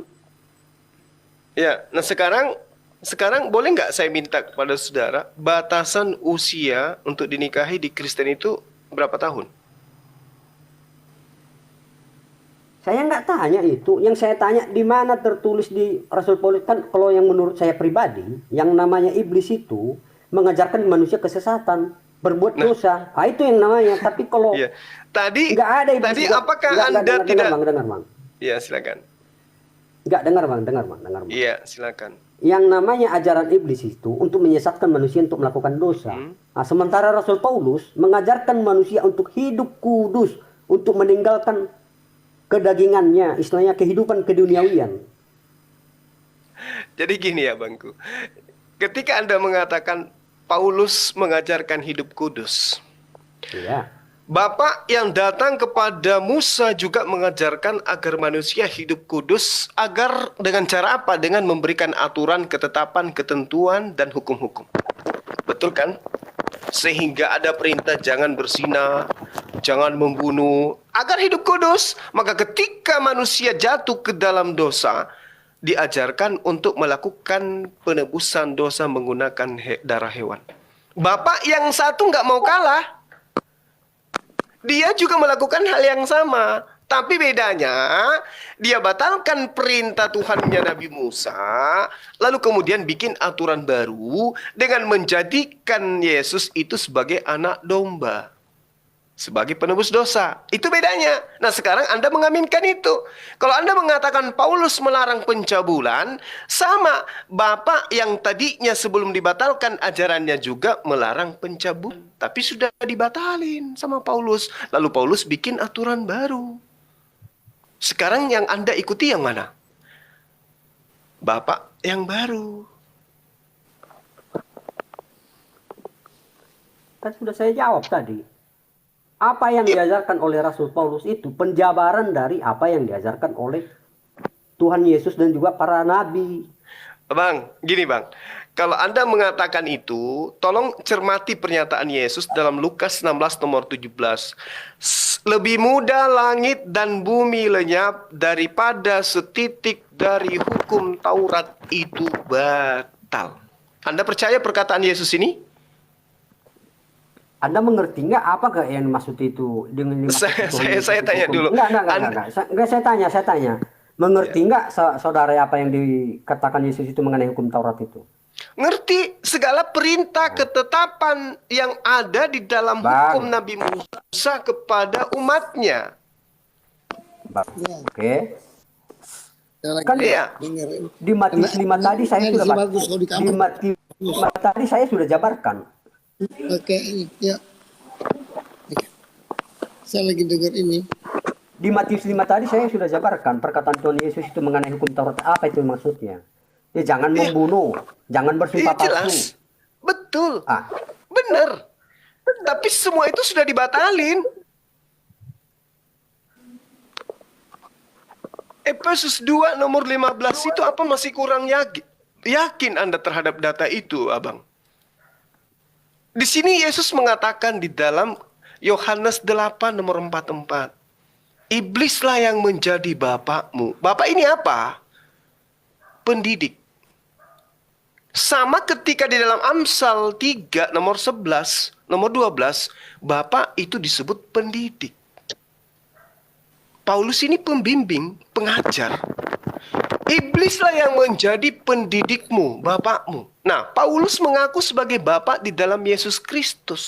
Ya, nah sekarang boleh nggak saya minta kepada saudara batasan usia untuk dinikahi di Kristen itu berapa tahun? saya nggak tanya itu. Yang saya tanya di mana tertulis di Rasul Paulus, kan kalau yang menurut saya pribadi, yang namanya iblis itu mengajarkan manusia kesesatan, berbuat dosa. Ah, itu yang namanya. Tapi kalau Iya. Tadi nggak ada iblis tadi juga. apakah Nggak, Anda dengar, tidak dengar, Bang. Ya, silakan. Nggak, dengar, Bang. Iya, silakan. Yang namanya ajaran iblis itu untuk menyesatkan manusia untuk melakukan dosa. Nah, sementara Rasul Paulus mengajarkan manusia untuk hidup kudus, untuk meninggalkan kedagingannya, istilahnya kehidupan keduniawian. Jadi gini ya, Bangku. Ketika Anda mengatakan Paulus mengajarkan hidup kudus, Iya. Bapak yang datang kepada Musa juga mengajarkan agar manusia hidup kudus, agar dengan cara apa? Dengan memberikan aturan, ketetapan, ketentuan, dan hukum-hukum. Betul kan? Sehingga ada perintah jangan berzina, jangan membunuh, agar hidup kudus. Maka ketika manusia jatuh ke dalam dosa, diajarkan untuk melakukan penebusan dosa menggunakan darah hewan. Bapak yang satu nggak mau kalah. Dia juga melakukan hal yang sama. Tapi bedanya, dia batalkan perintah Tuhannya Nabi Musa, lalu kemudian bikin aturan baru dengan menjadikan Yesus itu sebagai anak domba. Sebagai penebus dosa. Itu bedanya. Nah, sekarang Anda mengaminkan itu. Kalau Anda mengatakan Paulus melarang pencabulan, sama Bapak yang tadinya sebelum dibatalkan ajarannya juga melarang pencabulan. Tapi sudah dibatalin sama Paulus. Lalu Paulus bikin aturan baru. Sekarang yang Anda ikuti yang mana? Bapak yang baru. Kan sudah saya jawab tadi. Apa yang diajarkan oleh Rasul Paulus itu penjabaran dari apa yang diajarkan oleh Tuhan Yesus dan juga para nabi. Bang, gini Bang. Kalau Anda mengatakan itu, tolong cermati pernyataan Yesus dalam Lukas 16 nomor 17. Lebih mudah langit dan bumi lenyap daripada setitik dari hukum Taurat itu batal. Anda percaya perkataan Yesus ini? Anda mengerti nggak apa yang maksud itu dengan Saya tanya dulu. Enggak, saya tanya. Mengerti nggak saudara apa yang dikatakan Yesus itu mengenai hukum Taurat itu? Ngerti segala perintah ketetapan yang ada di dalam hukum Nabi Musa kepada umatnya. Oke. Saya lagi Kan Iya. dengar. di Matius 5 tadi saya Ini sudah sih bagus kalau di di kamar. Matius 5 tadi saya sudah jabarkan. Oke, ya. Saya lagi dengar ini. Di Matius 5 tadi saya sudah jabarkan perkataan Tuhan Yesus itu mengenai hukum Taurat, apa itu maksudnya. Ya jangan Iya. membunuh, jangan bersumpah Iya jelas. palsu. Betul. Ah, Benar. Tapi semua itu sudah dibatalin. Efesus 2 nomor 15 itu apa masih kurang yakin Anda terhadap data itu, Abang? Di sini Yesus mengatakan di dalam Yohanes 8 nomor 44. Iblislah yang menjadi bapakmu. Bapak ini apa? Pendidik. Sama ketika di dalam Amsal 3 nomor 11, nomor 12, bapak itu disebut pendidik. Paulus ini pembimbing, pengajar. Iblislah yang menjadi pendidikmu, bapakmu. Nah, Paulus mengaku sebagai bapak di dalam Yesus Kristus.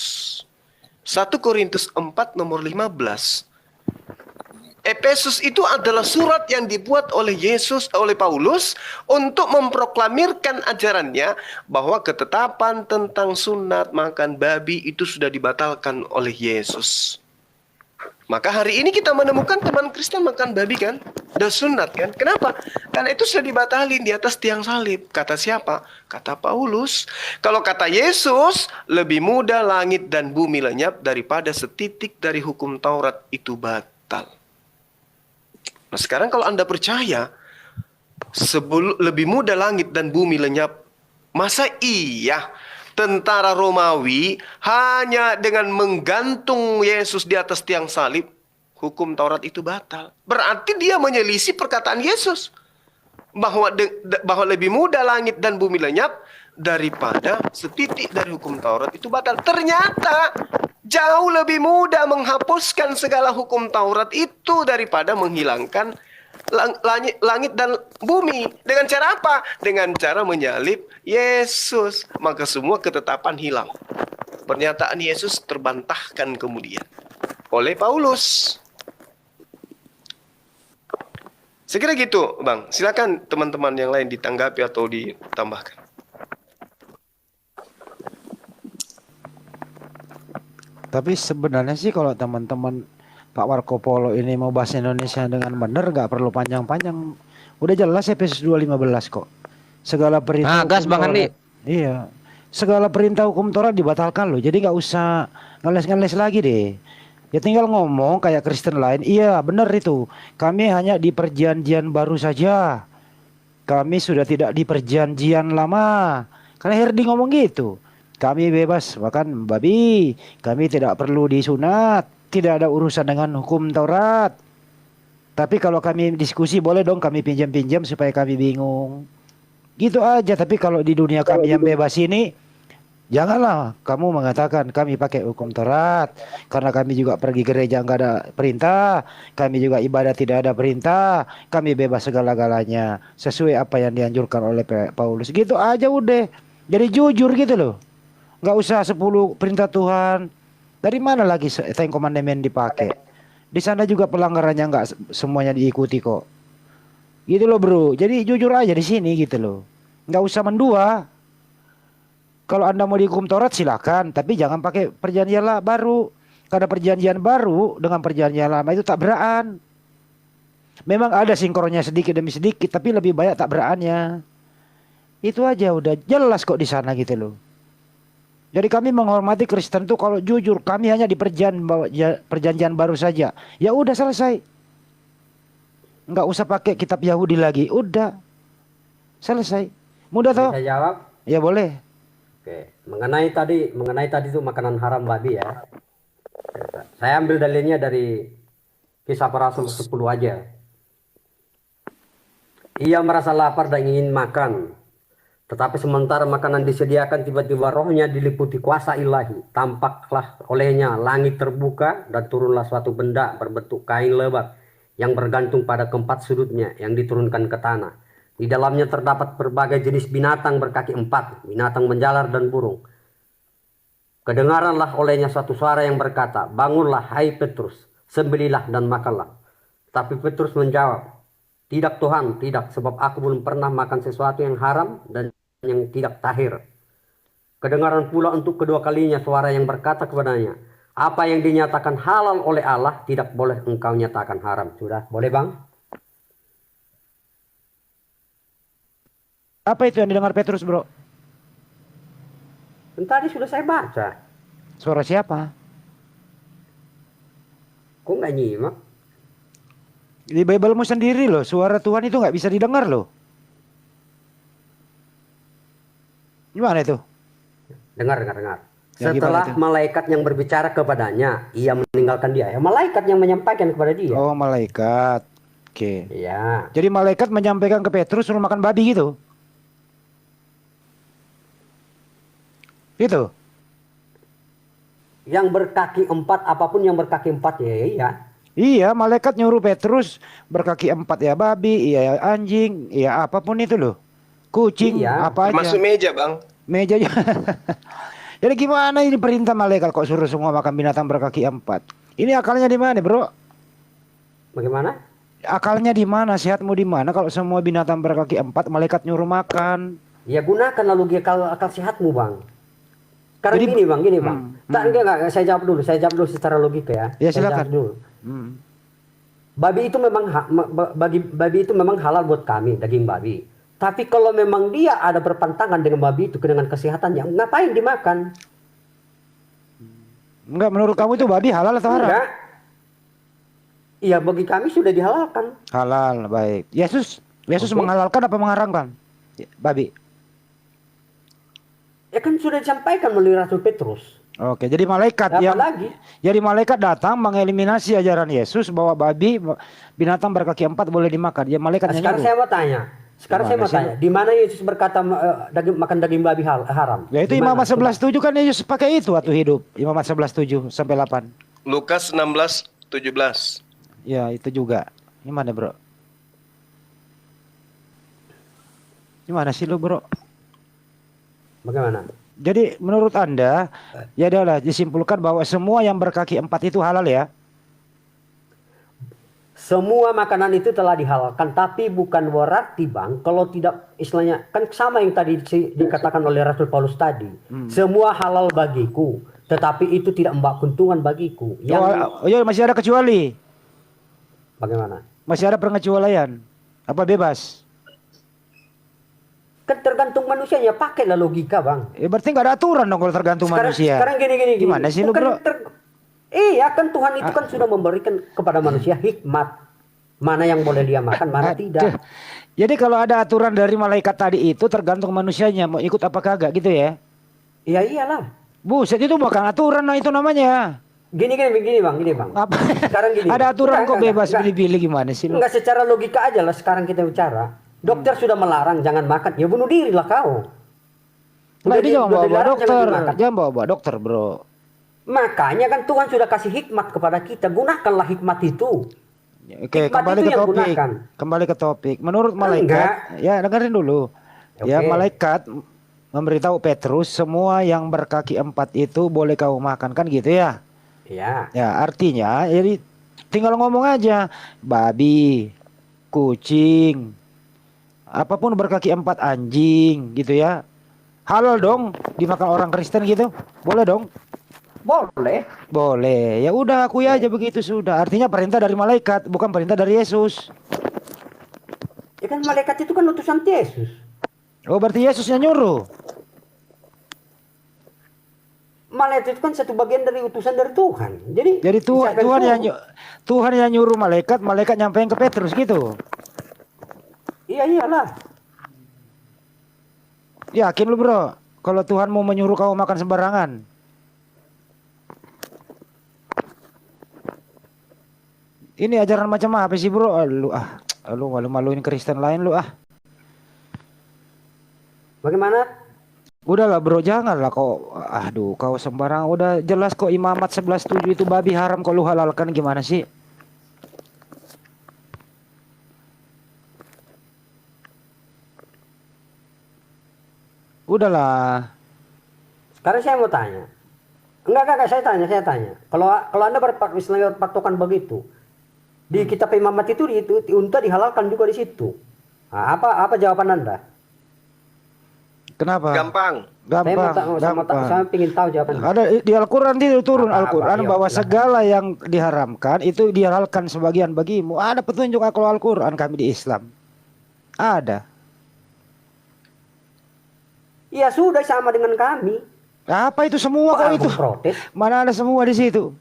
1 Korintus 4 nomor 15. Efesus itu adalah surat yang dibuat oleh oleh Paulus untuk memproklamirkan ajarannya bahwa ketetapan tentang sunat makan babi itu sudah dibatalkan oleh Yesus. Maka hari ini kita menemukan teman Kristen makan babi kan? Dan sunat kan? Kenapa? Karena itu sudah dibatalin di atas tiang salib. Kata siapa? Kata Paulus. Kalau kata Yesus, lebih mudah langit dan bumi lenyap daripada setitik dari hukum Taurat itu batal. Nah sekarang kalau Anda percaya, lebih mudah langit dan bumi lenyap, masa iya tentara Romawi hanya dengan menggantung Yesus di atas tiang salib, hukum Taurat itu batal? Berarti dia menyelisih perkataan Yesus bahwa lebih mudah langit dan bumi lenyap daripada setitik dari hukum Taurat itu batal. Ternyata jauh lebih mudah menghapuskan segala hukum Taurat itu daripada menghilangkan langit dan bumi. Dengan cara apa? Dengan cara menyalib Yesus. Maka semua ketetapan hilang. Pernyataan Yesus terbantahkan kemudian oleh Paulus. Saya kira gitu, Bang. Silakan teman-teman yang lain ditanggapi atau ditambahkan. Tapi sebenarnya sih kalau teman-teman Pak Marco Polo ini mau bahasa Indonesia dengan benar, nggak perlu panjang-panjang. Udah jelas Efesus 2:15 kok. Segala perintah Gas hukum Bang Andi. Taurat. Iya. Segala perintah hukum Taurat dibatalkan loh. Jadi nggak usah ngeles-ngeles lagi deh. Ya tinggal ngomong kayak Kristen lain. Iya, benar itu. Kami hanya di perjanjian baru saja. Kami sudah tidak di perjanjian lama. Karena Herdi ngomong gitu. Kami bebas makan babi. Kami tidak perlu disunat. Tidak ada urusan dengan hukum Taurat. Tapi kalau kami diskusi boleh dong kami pinjam-pinjam supaya kami bingung. Gitu aja. Tapi kalau di dunia kami yang bebas ini, janganlah kamu mengatakan kami pakai hukum Taurat. Karena kami juga pergi gereja nggak ada perintah. Kami juga ibadah tidak ada perintah. Kami bebas segala-galanya. Sesuai apa yang dianjurkan oleh Paulus. Gitu aja udah. Jadi jujur gitu loh. Nggak usah 10 perintah Tuhan. Dari mana lagi Ten Commandment dipakai? Di sana juga pelanggarannya nggak semuanya diikuti kok. Gitu loh bro. Jadi jujur aja di sini gitu loh. Nggak usah mendua. Kalau Anda mau dihukum Taurat silakan, tapi jangan pakai perjanjian baru. Karena perjanjian baru dengan perjanjian lama itu tabrakan. Memang ada sinkronnya sedikit demi sedikit, tapi lebih banyak tabrakannya. Itu aja udah jelas kok di sana gitu loh. Jadi kami menghormati Kristen tuh kalau jujur, kami hanya di perjanjian baru saja. Ya udah selesai. Nggak usah pakai kitab Yahudi lagi. Udah. Selesai. Mudah toh? Saya jawab. Ya boleh. Oke, mengenai tadi itu makanan haram babi ya. Saya ambil dalilnya dari Kisah Para Rasul 10 aja. Ia merasa lapar dan ingin makan. Tetapi sementara makanan disediakan, tiba-tiba rohnya diliputi kuasa ilahi. Tampaklah olehnya langit terbuka dan turunlah suatu benda berbentuk kain lebar yang bergantung pada keempat sudutnya yang diturunkan ke tanah. Di dalamnya terdapat berbagai jenis binatang berkaki 4, binatang menjalar dan burung. Kedengaranlah olehnya suatu suara yang berkata, "Bangunlah hai Petrus, sembelilah dan makanlah." Tapi Petrus menjawab, Tidak Tuhan, tidak. Sebab aku belum pernah makan sesuatu yang haram dan yang tidak tahir. Kedengaran pula untuk kedua kalinya suara yang berkata kepadanya, apa yang dinyatakan halal oleh Allah tidak boleh engkau nyatakan haram. Sudah, boleh bang? Apa itu yang didengar Petrus, bro? Tadi sudah saya baca. Suara siapa? Kok nggak nyimak? Di Bible-mu sendiri loh, suara Tuhan itu nggak bisa didengar loh. Gimana itu? Dengar. Ya, Setelah gimana itu? malaikat yang berbicara kepadanya, ia meninggalkan dia. Ya, malaikat yang menyampaikan kepada dia. Oh, malaikat. Oke. Iya. Jadi malaikat menyampaikan ke Petrus suruh makan babi gitu. Gitu. Yang berkaki 4, apapun yang berkaki 4 ya iya. Iya, malaikat nyuruh Petrus berkaki 4 ya babi, iya anjing, iya apapun itu loh. Kucing, Iya. apa aja. Masuk meja, Bang. Meja aja. Jadi gimana ini perintah malaikat kok suruh semua makan binatang berkaki 4? Ini akalnya di mana, bro? Bagaimana? Akalnya di mana? Sehatmu di mana kalau semua binatang berkaki 4 malaikat nyuruh makan? Ya gunakanlah logika akal sehatmu, Bang. Sekarang Jadi- gini bang. Enggak, saya jawab dulu secara logika ya. Ya, Saya silakan. jawab dulu. Hmm. Babi itu memang babi itu memang halal buat kami, daging babi. Tapi kalau memang dia ada berpantangan dengan babi itu dengan kesehatannya, ngapain dimakan? Enggak, menurut kamu itu babi halal atau haram? Enggak. Iya, bagi kami sudah dihalalkan. Halal, baik. Yesus Oke. menghalalkan apa mengharamkan? Babi. Ya kan sudah disampaikan melalui Rasul Petrus. Oke, jadi malaikat Apa yang lagi? jadi malaikat datang mengeliminasi ajaran Yesus bahwa babi binatang berkaki 4 boleh dimakan. Ya Nah, malaikatnya sekarang nyuruh. saya mau tanya. Gimana sih, Di mana Yesus berkata makan daging babi haram? Ya itu Di mana? Imamat 11:7 kan Yesus pakai itu waktu hidup. Imamat 11:7 sampai 8. Lukas 16:17. Ya, itu juga. Gimana, Bro? Gimana sih lu, Bro? Bagaimana? Jadi menurut Anda, ya adalah disimpulkan bahwa semua yang berkaki 4 itu halal ya? Semua makanan itu telah dihalalkan, tapi bukan berarti bang, kalau tidak istilahnya kan sama yang tadi dikatakan oleh Rasul Paulus tadi. Semua halal bagiku, tetapi itu tidak membawa keuntungan bagiku. Oh, ya masih ada kecuali. Bagaimana? Masih ada pengecualian. Apa bebas? Kan tergantung manusianya, pakailah logika bang. Berarti nggak ada aturan dong kalau tergantung manusia. Sekarang gini. Gimana sih lu, Bro? Iya kan Tuhan itu kan sudah memberikan kepada manusia hikmat. Mana yang boleh dia makan, mana Aduh. tidak. Jadi kalau ada aturan dari malaikat tadi itu tergantung manusianya mau ikut apa kagak gitu ya? Iya iyalah. Buset, itu bukan aturan, nah itu namanya. Gini bang. Apa? Sekarang gini. Ada aturan kok Enggak, bebas enggak. pilih-pilih gimana sih lu? Enggak, secara logika aja lah sekarang kita bicara. Dokter sudah melarang jangan makan, ya bunuh diri lah kau. Nah, ini jangan bawa dilarang, dokter, jangan dimakan. jangan bawa dokter, Bro. Makanya kan Tuhan sudah kasih hikmat kepada kita, gunakanlah hikmat itu. Oke, Hikmat kembali itu ke yang topik. gunakan. Kembali ke topik. Menurut malaikat, Enggak. ya dengerin dulu. Ya, Oke. malaikat memberitahu Petrus semua yang berkaki 4 itu boleh kau makan kan gitu ya? Ya. Ya, artinya jadi tinggal ngomong aja babi, kucing, apapun berkaki 4 anjing gitu ya. Halal dong dimakan orang Kristen gitu. Boleh dong? Boleh. Boleh. Ya udah akui aja begitu sudah. Artinya perintah dari malaikat, bukan perintah dari Yesus. Ya kan malaikat itu kan utusan Yesus. Oh, berarti Yesus yang nyuruh. Malaikat itu kan satu bagian dari utusan dari Tuhan. Jadi Tuhan siapa Tuhan yang suruh? Tuhan yang nyuruh malaikat, malaikat nyampein ke Petrus gitu. Iya iyalah. Yakin lu, Bro? Kalau Tuhan mau menyuruh kau makan sembarangan? Ini ajaran macam apa sih, Bro? Lu malu-maluin Kristen lain lu ah. Bagaimana? Udahlah, Bro, janganlah kau. Aduh, kau sembarang. Udah jelas kok Imamat 11:7 itu babi haram kok lu halalkan gimana sih? Udahlah. Sekarang saya mau tanya. Enggak, saya tanya. Kalau Anda istilahnya berpatokan begitu, Di kitab imamat itu, unta dihalalkan juga di situ. Nah, apa jawaban Anda? Kenapa? Gampang. Saya ingin tahu jawaban. Ada di Al-Quran itu turun Apa, Al-Quran iya, bahwa silahkan. segala yang diharamkan itu dihalalkan sebagian bagimu. Ada petunjuk kalau Al-Quran kami di Islam. Ada. Ya sudah sama dengan kami. Apa itu semua kok itu? Protes. Mana ada semua di situ?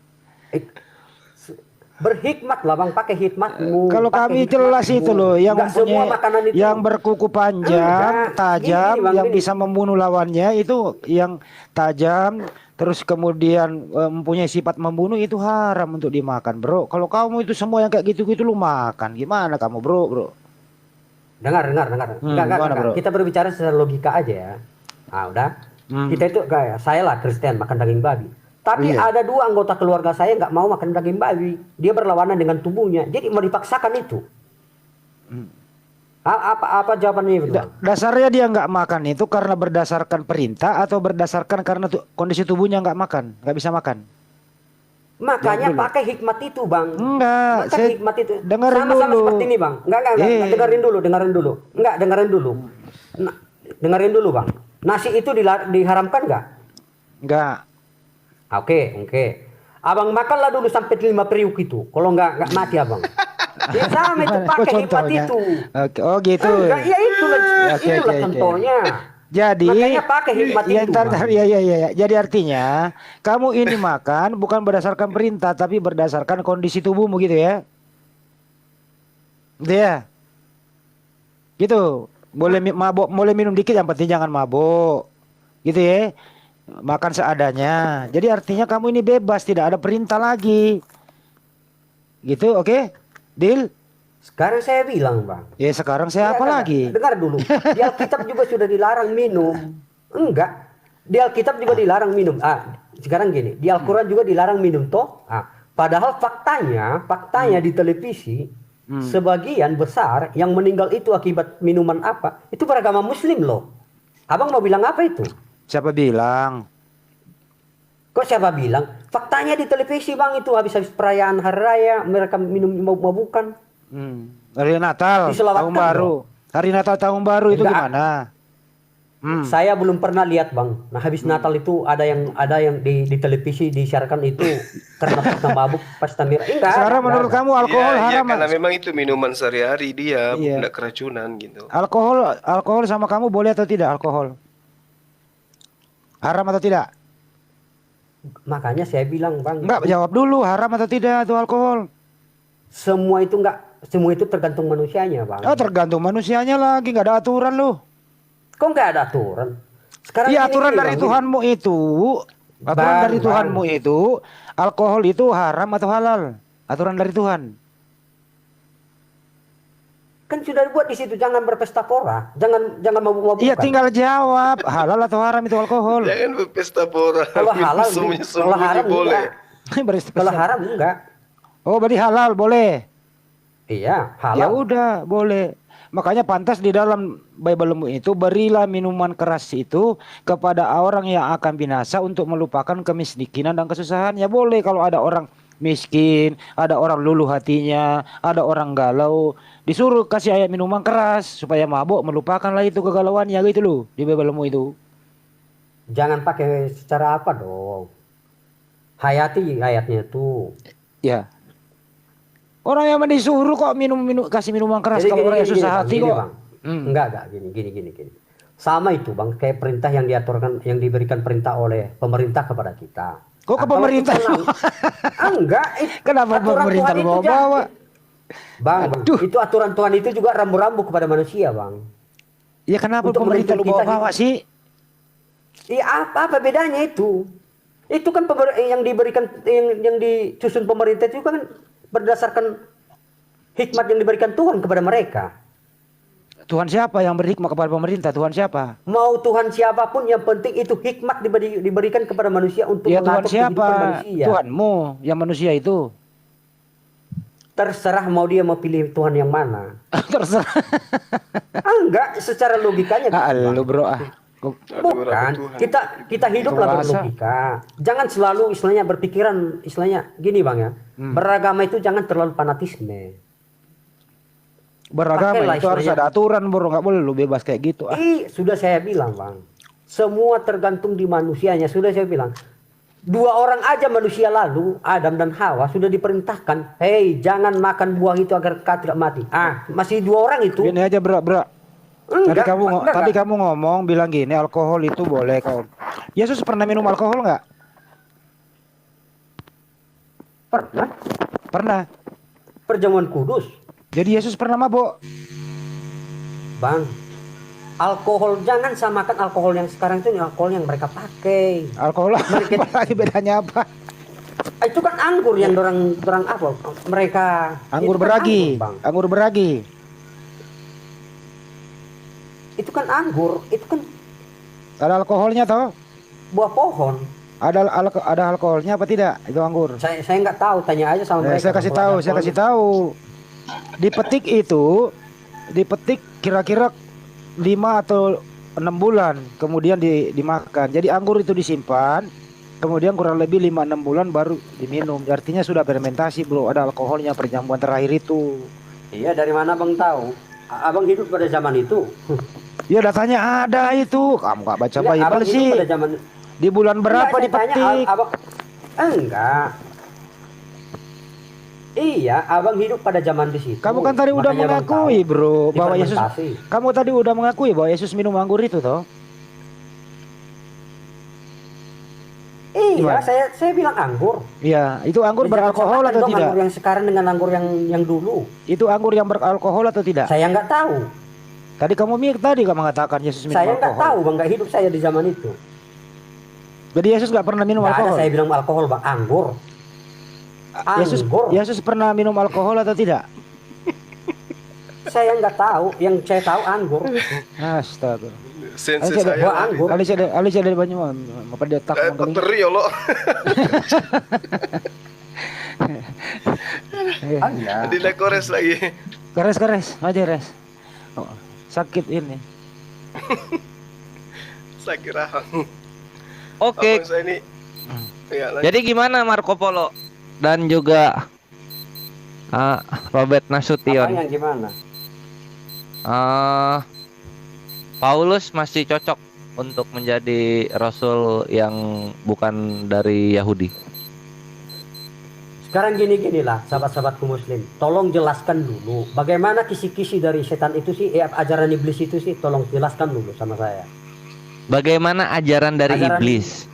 Berhikmat lah bang, pakai hikmatmu. Kalau pakai kami jelas hikmatmu. itu loh, yang Nggak semua mempunyai, makanan itu. yang berkuku panjang, Enggak. tajam, Gini, Bang, yang gini. bisa membunuh lawannya itu yang tajam, terus kemudian mempunyai sifat membunuh itu haram untuk dimakan, bro. Kalau kamu itu semua yang kayak gitu-gitu lu makan, gimana kamu, bro? Dengar. Gimana, bro? Kita berbicara secara logika aja ya. Nah, udah. Kita itu kayak saya lah Kristen makan daging babi. Tapi Iya. ada 2 anggota keluarga saya nggak mau makan daging babi. Dia berlawanan dengan tubuhnya. Jadi mau dipaksakan itu. Apa jawabannya itu? Bang? Dasarnya dia nggak makan itu karena berdasarkan perintah atau berdasarkan karena kondisi tubuhnya nggak makan, nggak bisa makan. Makanya Jawab dulu. pakai hikmat itu, Bang. Enggak, Pakai hikmat itu. dengerin Sama-sama dulu. seperti ini, Bang. Enggak. Dengerin dulu. Enggak, dengerin dulu. Dengerin dulu, Bang. Nasi itu diharamkan enggak? Enggak. Oke. Abang makanlah dulu sampai 5 periuk itu. Kalau enggak mati, Abang. Ya sama itu Kok pakai hikmat contohnya? itu. Oke, oh gitu. Enggak, ya itulah Oke. contohnya. Jadi Makanya pakai hikmat ya, itu, ntar, Bang. ya. Jadi artinya kamu ini makan bukan berdasarkan perintah tapi berdasarkan kondisi tubuhmu gitu ya. Gitu ya. Gitu. Boleh mabok, boleh minum dikit yang penting jangan mabok. Gitu ya. Makan seadanya. Jadi artinya kamu ini bebas, tidak ada perintah lagi. Gitu, oke? Deal? Sekarang saya bilang, Bang. Ya sekarang saya apa lagi? Dengar dulu. Di Alkitab juga sudah dilarang minum. Enggak. Di Alkitab juga dilarang minum. Sekarang gini, di Al-Qur'an juga dilarang minum toh. Padahal faktanya di televisi sebagian besar yang meninggal itu akibat minuman apa? Itu beragama Muslim loh. Abang mau bilang apa itu? Siapa bilang? Kok siapa bilang? Faktanya di televisi, Bang, itu habis-habis perayaan hari raya mereka minum mabuk-mabukan. Hari Natal, Diselawatkan tahun baru. Hari Natal, tahun baru itu Enggak. gimana? Saya belum pernah lihat, Bang. Nah, habis Natal itu ada yang di televisi disiarkan itu karena pesta mabuk, pesta miras. Enggak. Sekarang menurut kamu alkohol Ya, haram? karena memang itu minuman sehari-hari dia, Iya. tidak keracunan gitu. Alkohol sama kamu boleh atau tidak alkohol? Haram atau tidak? Makanya saya bilang, Bang. Enggak, jawab dulu haram atau tidak itu alkohol. Semua itu tergantung manusianya, Bang. Oh, tergantung manusianya lagi, nggak ada aturan loh. Kok nggak ada aturan? Sekarang Iya, gini, aturan Bang. dari Tuhanmu itu, aturan Bang, dari Tuhanmu itu, alkohol itu haram atau halal? Aturan dari Tuhan. Kan sudah dibuat di situ, jangan berpesta pora, jangan mabuk-mabukan. Iya, tinggal jawab halal atau haram itu alkohol. Jangan berpesta pora. Kalau halal, Sembunyi-sembunyi kalau haram boleh. Beristirahat. Kalau haram enggak. Oh, berarti halal boleh. Iya, halal. Ya udah, boleh. Makanya pantas di dalam Bible itu berilah minuman keras itu kepada orang yang akan binasa untuk melupakan kemiskinan dan kesusahan. Ya boleh kalau ada orang miskin, ada orang luluh hatinya, ada orang galau, disuruh kasih ayat minuman keras supaya mabuk, melupakanlah itu kegalauannya gitu loh di Bible itu. Jangan pakai secara apa dong. Hayati ayatnya tuh. Ya. Orang yang disuruh kok kasih minuman keras Jadi kalau orang yang gini, susah Bang, hati gini, kok. Bang. Enggak, gini. Sama itu, Bang, kayak perintah yang diaturkan, yang diberikan perintah oleh pemerintah kepada kita. Kok ke Kalau pemerintah? kita enggak, Kenapa aturan pemerintah Tuhan itu bawa-bawa? Bang, itu aturan Tuhan itu juga rambu-rambu kepada manusia, Bang. Ya kenapa Untuk pemerintah lu melindungi kita bawa-bawa sih? Iya, apa bedanya itu? Itu kan yang diberikan yang disusun pemerintah itu kan berdasarkan hikmat yang diberikan Tuhan kepada mereka. Tuhan siapa yang berhikmat kepada pemerintah? Tuhan siapa? Mau Tuhan siapapun, yang penting itu hikmat diberikan kepada manusia untuk Ya Tuhan mengatur siapa? kehidupan manusia. Tuhanmu yang manusia itu. Terserah mau dia mau pilih Tuhan yang mana. Terserah. Enggak, secara logikanya. Lu bro ah. Bukan, kita hiduplah Keluasa. berlogika. Jangan selalu istilahnya berpikiran istilahnya gini Bang ya. Beragama itu jangan terlalu fanatisme. Beragama Pakailah itu harus istilahnya. ada aturan bro, nggak boleh lu bebas kayak gitu. Sudah saya bilang Bang. Semua tergantung di manusianya. Sudah saya bilang. 2 orang aja manusia lalu, Adam dan Hawa sudah diperintahkan, hei jangan makan buah itu agar kau tidak mati. Masih 2 orang itu. Gini aja bro. Enggak, Tadi kamu ngomong bilang gini, alkohol itu boleh kau. Yesus pernah minum alkohol nggak? Pernah. Pernah. Perjamuan kudus. Jadi Yesus pernah mabok. Bang, alkohol jangan samakan alkohol yang sekarang itu dengan alkohol yang mereka pakai. Alkohol apalagi bedanya apa? Itu kan anggur yang dorang apa? Mereka Anggur itu kan beragi. anggur, Bang. Anggur beragi. Itu kan anggur, itu kan Ada alkoholnya toh? buah pohon. Ada alkoholnya apa tidak? Itu anggur. Saya nggak tahu, tanya aja sama mereka. Saya kasih tahu, saya kasih tahu. Dipetik kira-kira 5 atau 6 bulan kemudian dimakan. Jadi anggur itu disimpan, kemudian kurang lebih 5-6 bulan baru diminum. Artinya sudah fermentasi, bro. Ada alkoholnya perjamuan terakhir itu. Iya, dari mana Bang tahu? Abang hidup pada zaman itu. Ya datanya ada itu. Kamu gak baca Enggak, abang Bible hidup sih. pada zaman Di bulan berapa Enggak, saya tanya, dipetik? abang enggak. Iya, abang hidup pada zaman di situ. Kamu kan tadi udah Makanya abang mengakui, tahu. bro, bahwa Yesus. Difermentasi. Kamu tadi udah mengakui bahwa Yesus minum anggur itu toh? Iya, Gimana? saya bilang anggur. Iya, itu anggur Ya, jangan beralkohol samakan atau dong tidak? Anggur yang sekarang dengan anggur yang dulu. Itu anggur yang beralkohol atau tidak? Saya nggak tahu. Tadi kamu mengatakan Yesus minum Saya nggak alkohol. tahu, Bang. Nggak hidup saya di zaman itu. Jadi Yesus nggak pernah minum Nggak ada alkohol. saya bilang alkohol, Bang. Anggur. Anggur. Yesus pernah minum alkohol atau tidak? Saya nggak tahu. Yang saya tahu anggur. Astaga. Sense Ada saya buah lagi. anggur. Ali ada Banyuwan. Apa dia tak Dokter Rio lo. Dilekores lagi. Keres aja res. Oh, sakit ini. Saya kira. Oke. Abang saya ini. Ya, lanjut. Jadi gimana Marco Polo dan juga Robert Apa Nasution? yang gimana? Paulus masih cocok untuk menjadi rasul yang bukan dari Yahudi. Sekarang gini-ginilah sahabat-sahabatku muslim. Tolong jelaskan dulu bagaimana kisi-kisi dari setan itu sih, ajaran iblis itu sih, tolong jelaskan dulu sama saya. Bagaimana ajaran dari Ajaran- iblis?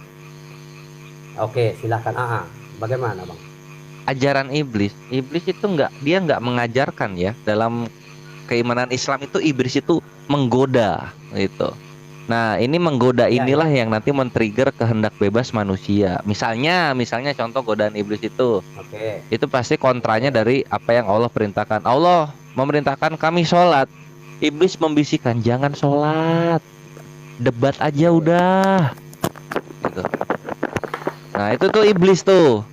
Oke, silahkan. Bagaimana Bang? Ajaran iblis itu dia nggak mengajarkan ya. Dalam keimanan Islam itu iblis itu menggoda gitu. Nah, ini menggoda inilah yang nanti men-trigger kehendak bebas manusia. Misalnya contoh godaan iblis itu Oke. pasti kontranya dari apa yang Allah perintahkan. Allah memerintahkan kami sholat, iblis membisikkan jangan sholat, debat aja udah gitu. Nah itu tuh iblis tuh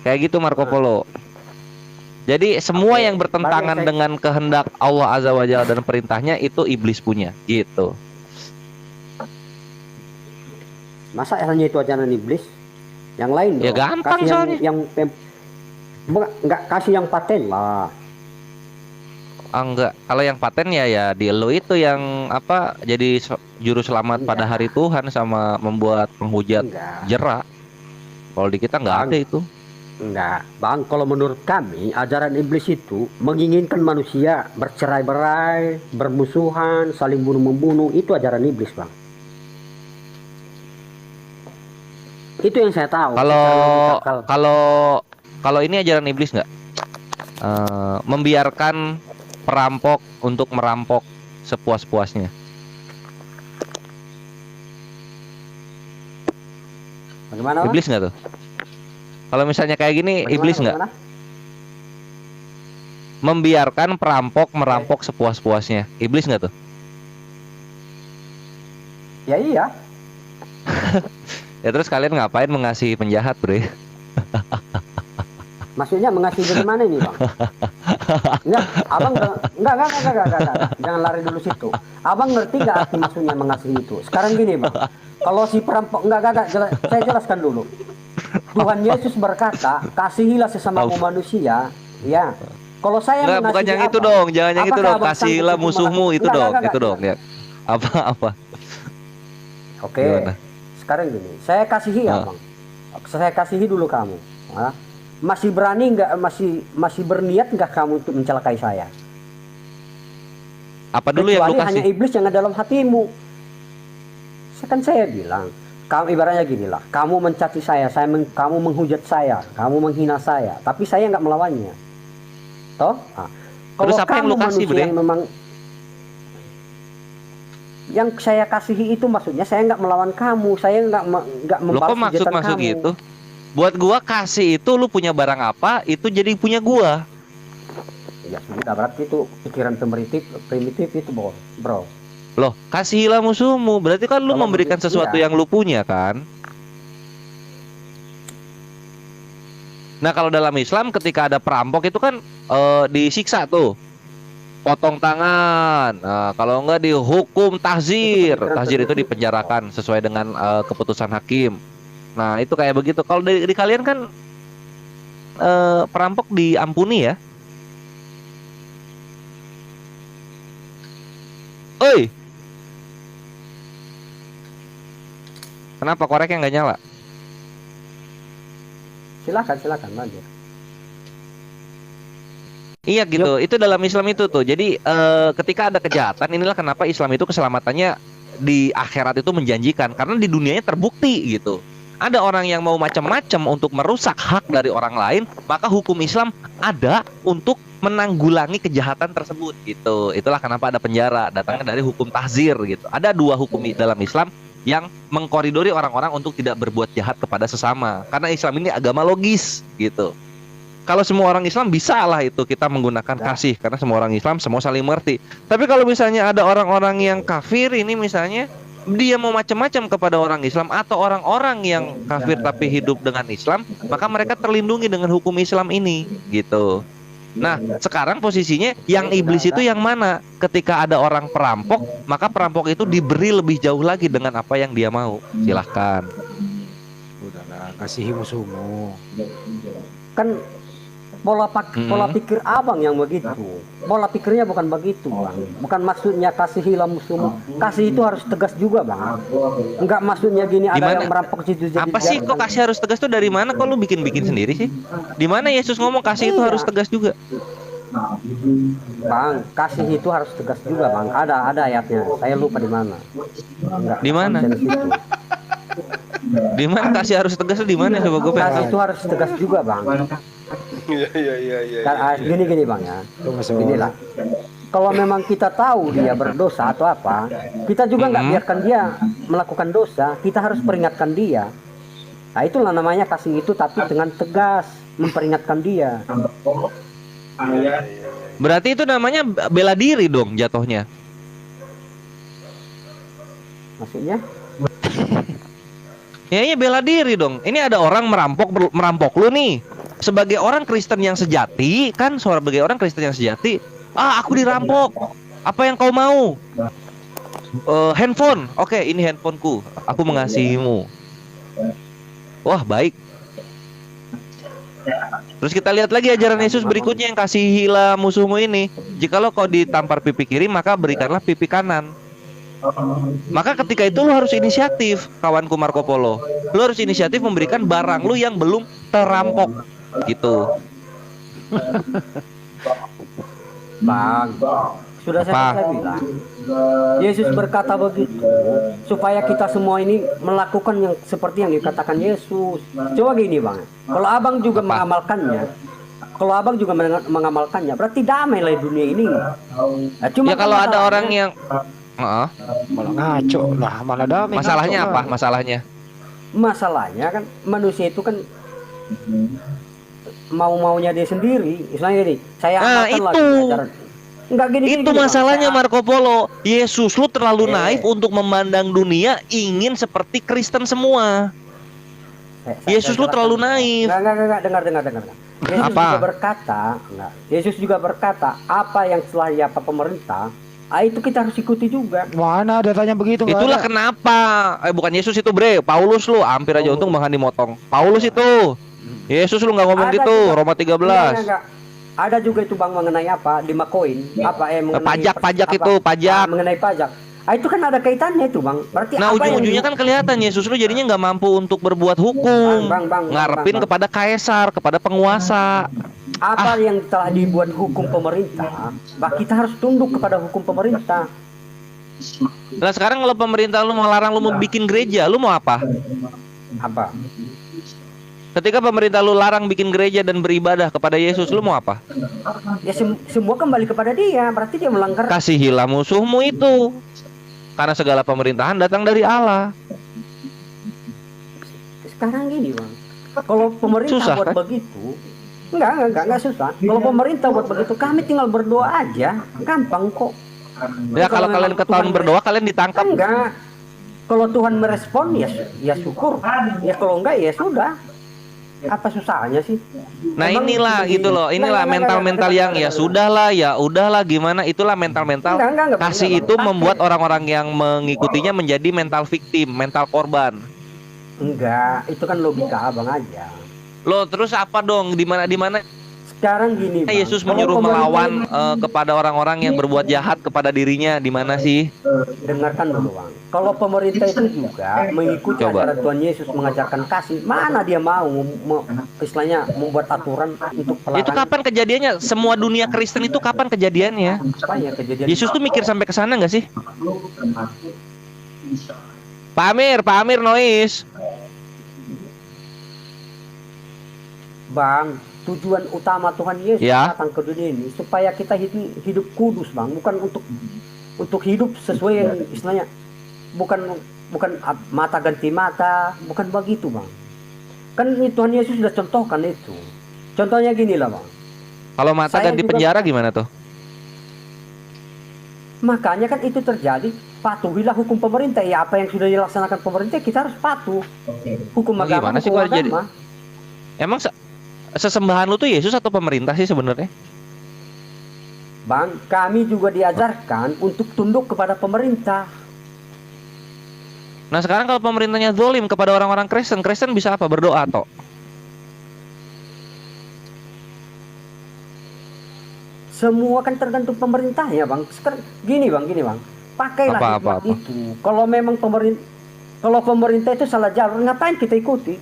kayak gitu Marco Polo. Jadi semua Oke, yang bertentangan bagi saya- dengan kehendak Allah Azza wa Jalla dan perintahnya itu iblis punya gitu. Masa hanya itu ajaran iblis? Yang lain Ya dong. gampang Kasih soalnya. Nggak kasih yang paten lah. Enggak, kalau yang paten ya di lo itu yang apa jadi juru selamat pada hari Tuhan sama membuat penghujat Enggak. jera. Kalau di kita nggak Bang. ada itu. Enggak, Bang, kalau menurut kami ajaran iblis itu menginginkan manusia bercerai-berai, bermusuhan, saling bunuh-membunuh, itu ajaran iblis, Bang. Itu yang saya tahu. Kalau ini ajaran iblis nggak? Membiarkan perampok untuk merampok sepuas-puasnya. Bagaimana, Bang? Iblis nggak tuh? Kalau misalnya kayak gini, iblis nggak? Bagaimana? Membiarkan perampok merampok sepuas-puasnya. Iblis nggak tuh? Ya iya. Ya terus kalian ngapain mengasihi penjahat, Bre? Maksudnya mengasihi dari mana ini, Bang? Enggak, abang enggak. Jangan lari dulu situ. Abang ngerti nggak arti maksudnya mengasihi itu? Sekarang gini bang, kalau si perampok saya jelaskan dulu. Tuhan Yesus berkata, kasihilah sesamamu manusia, ya. Kalau saya Enggak, bukan yang itu dong, jangan yang itu dong. Kasihilah musuhmu itu dong, itu dong ya. Apa? Oke. Gimana? Sekarang gini, saya kasihi ya bang. Saya kasihi dulu kamu. Masih berani nggak, masih berniat nggak kamu untuk mencelakai saya? Apa dulu yang lu Kecuali hanya kasih? iblis yang ada dalam hatimu. Saya bilang, kamu ibaratnya gini lah, kamu mencaci saya, kamu menghujat saya, kamu menghina saya, tapi saya nggak melawannya. Toh? Kalau Terus apa yang kamu lu kasih, manusia Bre? yang memang yang saya kasihi itu maksudnya saya nggak melawan kamu, saya nggak Lo kok membalas hujatan maksud kamu. gitu? Buat gua kasih itu lu punya barang apa, itu jadi punya gua. Ya sudah, berarti itu pikiran primitif itu bro. Loh, kasihilah musuhmu. Berarti kan lu Kalau memberikan begitu, sesuatu iya. yang lu punya kan? Nah, kalau dalam Islam ketika ada perampok itu kan disiksa tuh. Potong tangan. Nah, kalau enggak dihukum tahzir. Tahzir itu dipenjarakan sesuai dengan keputusan hakim. Nah, itu kayak begitu. Kalau di kalian kan perampok diampuni ya. Oi. Kenapa koreknya nggak nyala? Silakan lanjut. Iya gitu. Itu dalam Islam itu tuh. Jadi ketika ada kejahatan, inilah kenapa Islam itu keselamatannya di akhirat itu menjanjikan. Karena di dunianya terbukti gitu. Ada orang yang mau macam-macam untuk merusak hak dari orang lain, maka hukum Islam ada untuk menanggulangi kejahatan tersebut gitu. Itulah kenapa ada penjara, datangnya dari hukum tahzir gitu. Ada dua hukum dalam Islam yang mengkoridori orang-orang untuk tidak berbuat jahat kepada sesama. Karena Islam ini agama logis gitu. Kalau semua orang Islam bisa lah itu kita menggunakan kasih, karena semua orang Islam semua saling mengerti. Tapi kalau misalnya ada orang-orang yang kafir ini misalnya dia mau macam-macam kepada orang Islam atau orang-orang yang kafir tapi hidup dengan Islam, maka mereka terlindungi dengan hukum Islam ini gitu. Nah, sekarang posisinya yang iblis itu yang mana? Ketika ada orang perampok, maka perampok itu diberi lebih jauh lagi dengan apa yang dia mau. Silahkan. Udahlah, kasihi musuhmu. Kan pola pikir abang yang begitu. Pola pikirnya bukan begitu bang. Bukan maksudnya kasihilah musuhmu. Kasih itu harus tegas juga bang. Enggak maksudnya gini ada Gimana? yang merampok situ jadi Apa sih kok kasih harus tegas tuh dari mana? Kok lu bikin-bikin sendiri sih? Di mana Yesus ngomong kasih itu harus tegas juga? Bang, kasih itu harus tegas juga bang. Ada ayatnya. Saya lupa di mana. Enggak. Di mana? konsen situ. Di mana kasih harus tegas tuh di mana? Coba gue pengen Kasih tahu. itu harus tegas juga bang. Iya. Gini bang ya. Inilah. Kalau memang kita tahu dia berdosa atau apa, kita juga nggak biarkan dia melakukan dosa. Kita harus peringatkan dia. Nah itulah namanya kasih itu, tapi dengan tegas memperingatkan dia. Berarti itu namanya bela diri dong jatuhnya. Maksudnya? Ya iya bela diri dong. Ini ada orang merampok lu nih. Sebagai orang Kristen yang sejati, kan sebagai orang Kristen yang sejati, aku dirampok. Apa yang kau mau? Handphone. Oke, ini handphoneku. Aku mengasihimu. Wah, baik. Terus kita lihat lagi ajaran Yesus berikutnya yang kasihilah musuhmu ini. Jikalau kau ditampar pipi kiri, maka berikanlah pipi kanan. Maka ketika itu lu harus inisiatif, kawanku Marco Polo. Lu harus inisiatif memberikan barang lu yang belum terampok gitu. Bang, sudah saya bilang. Yesus berkata begitu supaya kita semua ini melakukan yang seperti yang dikatakan Yesus. Coba gini bang, kalau abang juga mengamalkannya, berarti damailah dunia ini. Nah, cuma Ya kalau ada orang yang Malah ngaco lah, malah damai. masalahnya ngaco apa? lah. Masalahnya kan manusia itu kan mau-maunya dia sendiri. Misalnya gini, saya amalkan lagi ajaran. Enggak gini. Itu masalahnya Marco Polo. Yesus lu terlalu naif untuk memandang dunia ingin seperti Kristen semua. Yesus lu terlalu naif. Enggak, dengar. Yesus Apa? juga berkata, enggak. Yesus juga berkata, apa yang telah diapa pemerintah, itu kita harus ikuti juga. Mana ada tanya begitu? Nggak Itulah ada. kenapa. Bukan Yesus itu, Bre. Paulus lu. Hampir aja untung Bang Handi motong. Paulus itu. Yesus lu nggak ngomong Ada gitu. juga. Roma 13. Enggak. Ada juga itu Bang mengenai apa? 5 koin. Apa mengenai Pajak apa? itu, pajak. Mengenai pajak. Itu kan ada kaitannya itu Bang. Berarti Nah, apa yang ujung-ujungnya kan kelihatan Yesus lu jadinya nggak mampu untuk berbuat hukum. Bang, Ngarepin Bang. kepada kaisar, kepada penguasa. Apa yang telah dibuat hukum pemerintah, kita harus tunduk kepada hukum pemerintah. Nah, sekarang kalau pemerintah lu melarang lu mau bikin gereja, lu mau apa? Apa? Ketika pemerintah lu larang bikin gereja dan beribadah kepada Yesus, lu mau apa? Ya semua kembali kepada dia, berarti dia melanggar. Kasihilah musuhmu itu. Karena segala pemerintahan datang dari Allah. Sekarang gini Bang, kalau pemerintah Susah, buat kan? begitu, enggak susah. Kalau pemerintah buat begitu, kami tinggal berdoa aja, gampang kok. Ya kalau kalian memang ketahuan Tuhan berdoa, kalian ditangkap. Enggak. Kalau Tuhan merespon ya syukur. Ya kalau enggak ya sudah. Apa susahnya sih? Nah, Emang inilah begini. gitu loh. Inilah mental-mental yang ya sudahlah, ya udahlah gimana. Itulah mental-mental Enggak, kasih enggak, itu Bang. membuat orang-orang yang mengikutinya menjadi mental victim, mental korban. Enggak, itu kan logika abang aja. Loh, terus apa dong? Di mana Sekarang gini Bang, Yesus kalau menyuruh pemerintah melawan kepada orang-orang yang berbuat jahat kepada dirinya? Di mana sih? dengarkan dulu Bang. Kalau pemerintah itu juga mengikuti Coba. ajaran Tuhan Yesus mengajarkan kasih, mana dia mau istilahnya membuat aturan untuk Itu pelarangan. kapan kejadiannya? Semua dunia Kristen itu kapan kejadiannya? Apa ya kejadian? Yesus tuh mikir sampai ke sana nggak sih? Pak Amir Nois. Bang, tujuan utama Tuhan Yesus Ya. datang ke dunia ini supaya kita hidup kudus Bang, bukan untuk hidup sesuai yang istilahnya bukan mata ganti mata, bukan begitu Bang. Kan ini Tuhan Yesus sudah contohkan itu. Contohnya gini lah Bang. Kalau mata Saya ganti juga- penjara gimana tuh? Makanya kan itu terjadi, patuhilah hukum pemerintah. Ya apa yang sudah dilaksanakan pemerintah kita harus patuh. Hukum Oh, agama, gimana sih hukum kalau jadi- agama. Emang sesembahan lu tuh Yesus atau pemerintah sih sebenarnya? Bang, kami juga diajarkan untuk tunduk kepada pemerintah. Nah, sekarang kalau pemerintahnya zolim kepada orang-orang Kristen bisa apa? Berdoa toh. Semua kan tergantung pemerintah ya Bang. Sekarang gini Bang. Pakailah Apa? hikmat itu. Kalau memang pemerintah itu salah jalur, ngapain kita ikuti?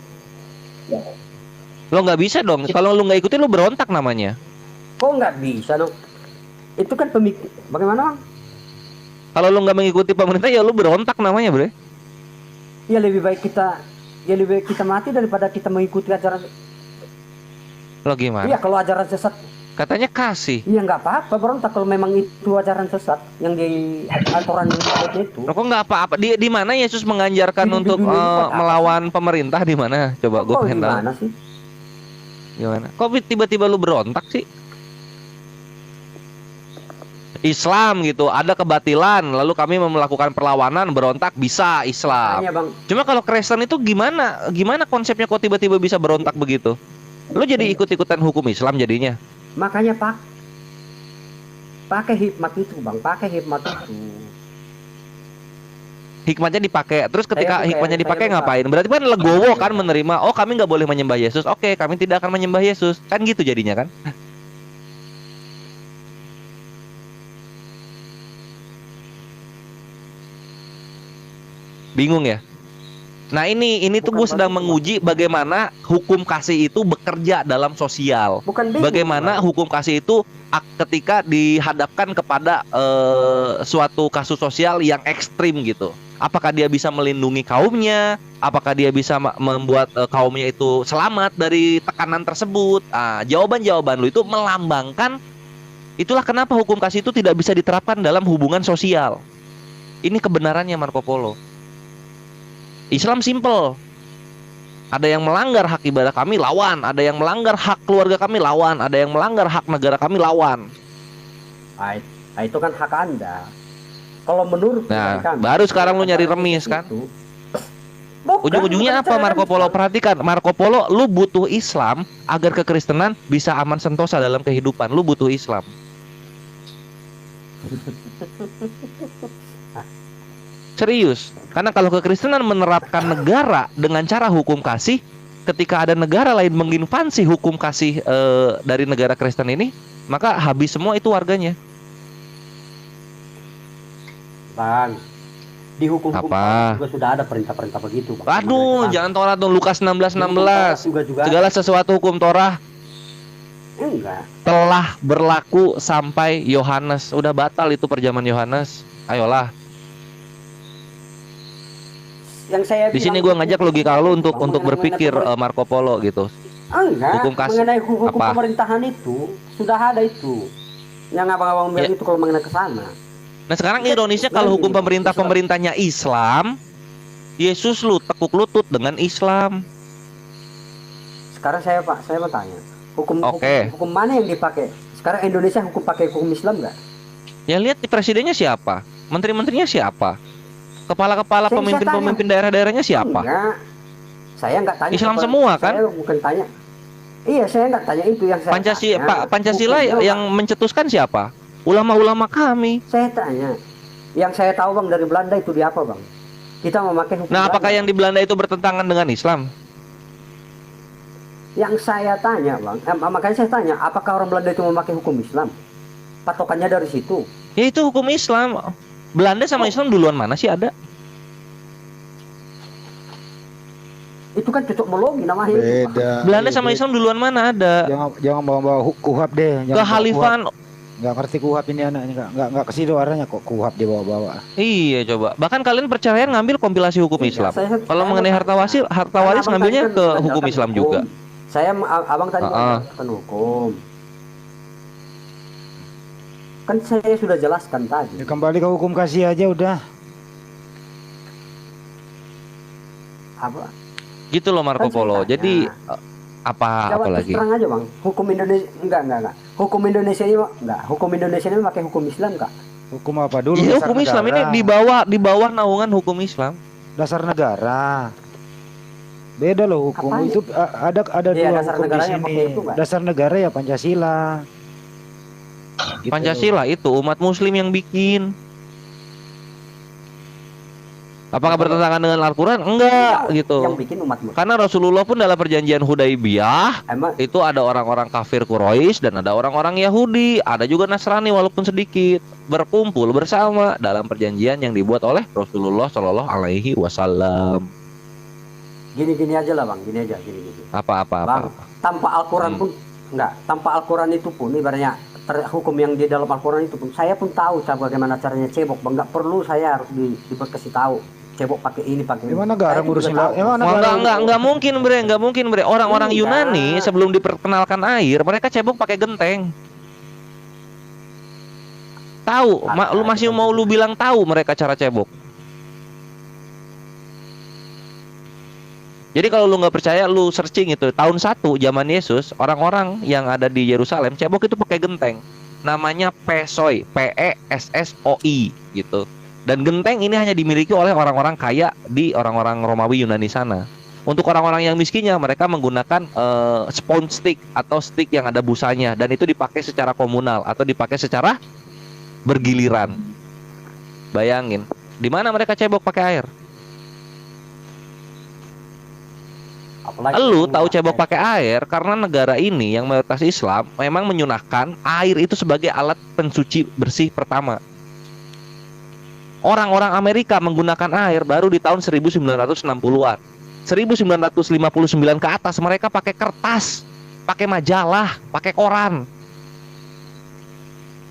Lo nggak bisa dong. Kalau lu nggak ikutin lu berontak namanya. Kok nggak bisa dong? Itu kan bagaimana Bang? Kalau lu nggak mengikuti pemerintah ya lu berontak namanya, Bre. Ya lebih baik kita mati daripada kita mengikuti ajaran. Lo gimana? Iya kalau ajaran sesat, Katanya kasih. iya nggak apa-apa berontak kalau memang itu ajaran sesat yang di aturan itu. Lo kok nggak apa-apa? Di mana Yesus menganjarkan Di untuk dunia ini buat apa melawan pemerintah di mana? Coba gue Kok pengen tahu. gimana sih? Gimana? Kok tiba-tiba lu berontak sih? Islam gitu, ada kebatilan, lalu kami melakukan perlawanan, berontak bisa Islam. Makanya Bang, Cuma kalau Kristen itu gimana? Gimana konsepnya kok tiba-tiba bisa berontak begitu? Lu jadi ikut-ikutan hukum Islam jadinya. makanya pakai hikmat itu Bang, pakai hikmat itu. Hikmatnya dipakai. Terus ketika Saya hikmatnya dipakai lupa. ngapain? Berarti kan legowo kan menerima. Oh, kami nggak boleh menyembah Yesus. Oke, kami tidak akan menyembah Yesus. Kan gitu jadinya kan? Bingung ya? Nah ini tuh Bukan gue sedang begitu, menguji bagaimana hukum kasih itu bekerja dalam sosial. Bukan bingung, Bagaimana Bang. hukum kasih itu ketika dihadapkan kepada suatu kasus sosial yang ekstrim gitu. Apakah dia bisa melindungi kaumnya? Apakah dia bisa membuat kaumnya itu selamat dari tekanan tersebut? Jawaban-jawaban lu itu melambangkan itulah kenapa hukum kasih itu tidak bisa diterapkan dalam hubungan sosial. Ini kebenarannya Marco Polo. Islam simple. Ada yang melanggar hak ibadah kami lawan, ada yang melanggar hak keluarga kami lawan, ada yang melanggar hak negara kami lawan. Itu kan hak Anda. Kalau menurut Nah, kami, baru sekarang lu nyari ajaran remis, Yesus kan? itu, Bukan, Ujung-ujungnya bukan apa cara Marco Polo? Islam. Perhatikan, Marco Polo, lu butuh Islam agar kekristenan bisa aman sentosa dalam kehidupan. Lu butuh Islam. Serius. Karena kalau kekristenan menerapkan negara dengan cara hukum kasih, ketika ada negara lain menginvasi hukum kasih dari negara Kristen ini, maka habis semua itu warganya. Bang, di hukum-hukum Apa? Taurat juga sudah ada perintah-perintah begitu, Bang. Aduh, jangan Taurat dong, Lukas 16:16. Juga Segala sesuatu hukum Torah enggak. telah berlaku sampai Yohanes. Udah batal itu perjaman Yohanes. Ayolah. Yang saya Di sini bilang gua ngajak logika lu untuk Bang, mengenai berpikir Marco Polo gitu. enggak, hukum kasih. mengenai hukum Apa? pemerintahan itu sudah ada itu. Yang abang-abang bilang Ya. itu kalau mengenai ke sana. Nah sekarang ironisnya kalau hukum pemerintahnya Islam, Yesus lu tekuk lutut dengan Islam. Sekarang saya mau tanya, Oke. hukum mana yang dipakai? Sekarang Indonesia pakai hukum Islam nggak? Ya lihat di presidennya siapa, menteri-menterinya siapa, kepala-kepala Saya pemimpin-pemimpin daerah-daerahnya siapa? Enggak. Saya nggak tanya. Islam semua, kan? Saya bukan tanya. Iya, saya nggak tanya itu yang saya Pancasila Hukum yang mencetuskan siapa? Ulama-ulama kami. Saya tanya. Yang saya tahu Bang dari Belanda itu di apa Bang? Kita memakai hukum Nah, apakah Belanda. yang di Belanda itu bertentangan dengan Islam? Yang saya tanya Bang, makanya saya tanya, apakah orang Belanda itu memakai hukum Islam? Patokannya dari situ. Ya itu hukum Islam. Belanda sama Islam duluan mana sih ada? Itu kan cocokmologi namanya. Beda. Belanda Iya, sama beda. Islam duluan mana ada? Jangan bawa-bawa kuhab deh. Jangan bawa Kehalifan. kuhab. Nggak ngerti kuhab ini anak ini nggak kesitu arahnya kok kuhab dibawa-bawa. Iya coba. Bahkan kalian percaya ngambil kompilasi hukum Iya, Islam. saya- Kalau saya mengenai mau harta tanya. waris, harta Karena waris abang ngambilnya tadi kan ke mengandalkan hukum Islam juga. Abang tadi Ah. mengandalkan hukum. Kan saya sudah jelaskan tadi. Ya, kembali ke hukum kasih aja udah. Apa? Gitu loh Marco Kan saya Polo. tanya. Jadi apa Jawab lagi? terus terang aja Bang. Hukum Indonesia enggak. Hukum Indonesia ini enggak. Hukum Indonesia ini pakai hukum Islam enggak? Hukum apa dulu? Iya, Dasar hukum Islam ini negara. di bawah naungan hukum Islam. Dasar negara. Beda loh hukum Apanya? itu ada Iya, dua dasar hukum di negaranya sini. pakai itu, Mbak. Dasar negara ya Pancasila. Gitu. Pancasila itu umat Muslim yang bikin. Apakah bertentangan dengan Al-Quran? Enggak gitu. Yang bikin umat Muslim. Karena Rasulullah pun dalam perjanjian Hudaibiyah Emang itu ada orang-orang kafir Quraisy dan ada orang-orang Yahudi, ada juga Nasrani walaupun sedikit berkumpul bersama dalam perjanjian yang dibuat oleh Rasulullah Shallallahu Alaihi Wasallam. gini aja lah Bang, gini. Apa. Bang, tanpa Al-Quran pun enggak, tanpa Al-Quran itu pun ibaratnya hukum yang di dalam Al-Quran itu pun saya pun tahu bagaimana caranya cebok Bang, enggak perlu saya harus dikasih tahu cebok pakai ini pakai ini. Gimana negara Saya ngurusin juga tahu. emang Wah, negara enggak mungkin bre. Orang-orang Enggak. Yunani sebelum diperkenalkan air, mereka cebok pakai genteng. Tahu, lu masih mau lu bilang tahu mereka cara cebok. Jadi kalau lu nggak percaya, lu searching itu tahun 1 zaman Yesus, orang-orang yang ada di Yerusalem cebok itu pakai genteng. Namanya pesoi, PESSOI gitu. Dan genteng ini hanya dimiliki oleh orang-orang kaya di orang-orang Romawi Yunani sana. Untuk orang-orang yang miskinnya, mereka menggunakan sponge stick atau stick yang ada busanya, dan itu dipakai secara komunal atau dipakai secara bergiliran. Bayangin, di mana mereka cebok pakai air? Apalagi Lu Bang, tahu cebok pakai air karena negara ini yang mayoritas Islam memang menyunahkan air itu sebagai alat pensuci bersih pertama. Orang-orang Amerika menggunakan air baru di tahun 1960-an. 1959 ke atas mereka pakai kertas, pakai majalah, pakai koran.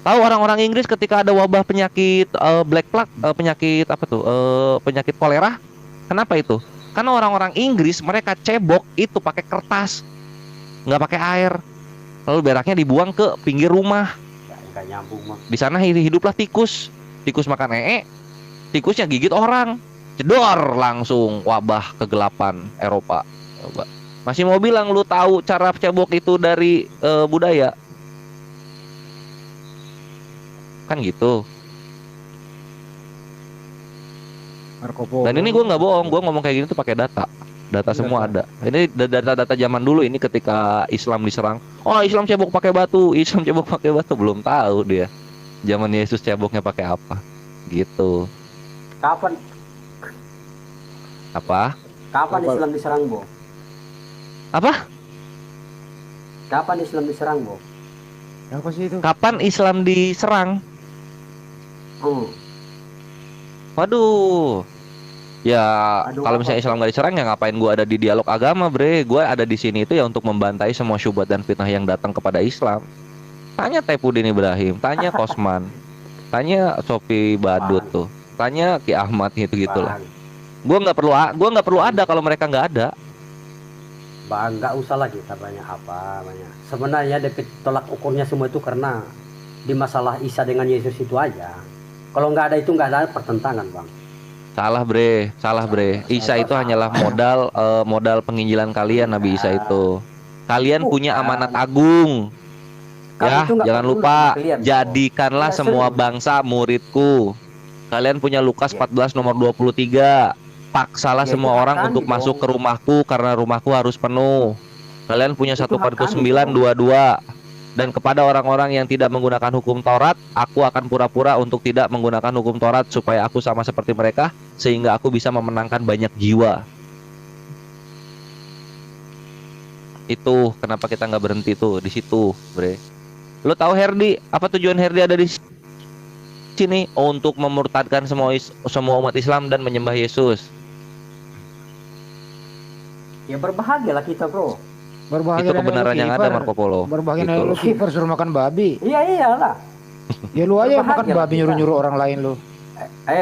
Tahu orang-orang Inggris ketika ada wabah penyakit black plague, penyakit apa tuh? Penyakit kolera. Kenapa itu? Karena orang-orang Inggris mereka cebok itu pakai kertas, nggak pakai air. Lalu beraknya dibuang ke pinggir rumah. Enggak nyambung Bang. Di sana hiduplah tikus. Tikus makan tikusnya gigit orang. Jedor langsung wabah kegelapan Eropa. Coba. Masih mau bilang lu tahu cara cebok itu dari budaya? Kan gitu. Marco Polo. Dan ini gue nggak bohong, gue ngomong kayak gini tuh pakai data. Data semua ada. Ini data-data zaman dulu ini ketika Islam diserang. Oh, Islam cebok pakai batu, Islam cebok pakai batu, belum tahu dia. Zaman Yesus ceboknya pakai apa? Gitu. Kapan Apa? kapan Islam diserang, Bo? Apa? Kapan Islam diserang, Bo? Apa sih itu? Kapan Islam diserang? Hmm. Waduh. Ya, Aduh, kalau apa? misalnya Islam gak diserang ya ngapain gua ada di dialog agama, bre? Gua ada di sini itu ya untuk membantai semua syubhat dan fitnah yang datang kepada Islam. Tanya Taifuddin Ibrahim, tanya Kosman, tanya Sofi Badut tuh, tanya Ki Ahmad gitu-gitulah. Bang, Gua nggak perlu ada kalau mereka nggak ada. Bang, nggak usah lah kita banyak. Sebenarnya DP tolak ukurnya semua itu karena di masalah Isa dengan Yesus itu aja. Kalau nggak ada itu nggak ada pertentangan, Bang. Salah bre. Isa itu hanyalah modal penginjilan kalian, Nabi Isa itu. Kalian punya amanat agung. Kami Ya, itu nggak jangan peduli lupa sama kalian, Bro. jadikanlah Kita semua serius. bangsa muridku. Kalian punya Lukas Ya. 14 nomor 23. Paksalah Ya, semua itu hak orang kami untuk dong. masuk ke rumahku karena rumahku harus penuh. Kalian punya Itu 1 hak Korintus kami 9 dong. 22. Dan kepada orang-orang yang tidak menggunakan hukum Taurat, aku akan pura-pura untuk tidak menggunakan hukum Taurat supaya aku sama seperti mereka sehingga aku bisa memenangkan banyak jiwa. Itu kenapa kita nggak berhenti tuh di situ, bre. Lo tahu Herdi? Apa tujuan Herdi ada di sini? Untuk memurtadkan semua umat Islam dan menyembah Yesus. Ya berbahagialah kita, Bro. Berbahagia Itu kebenaran yang ada, Marco Polo. Berbahagia Gitu. lu kiper suruh makan babi. Iya iyalah. Ya lu aja yang makan Berbahagia babi kita. nyuruh-nyuruh orang lain lu.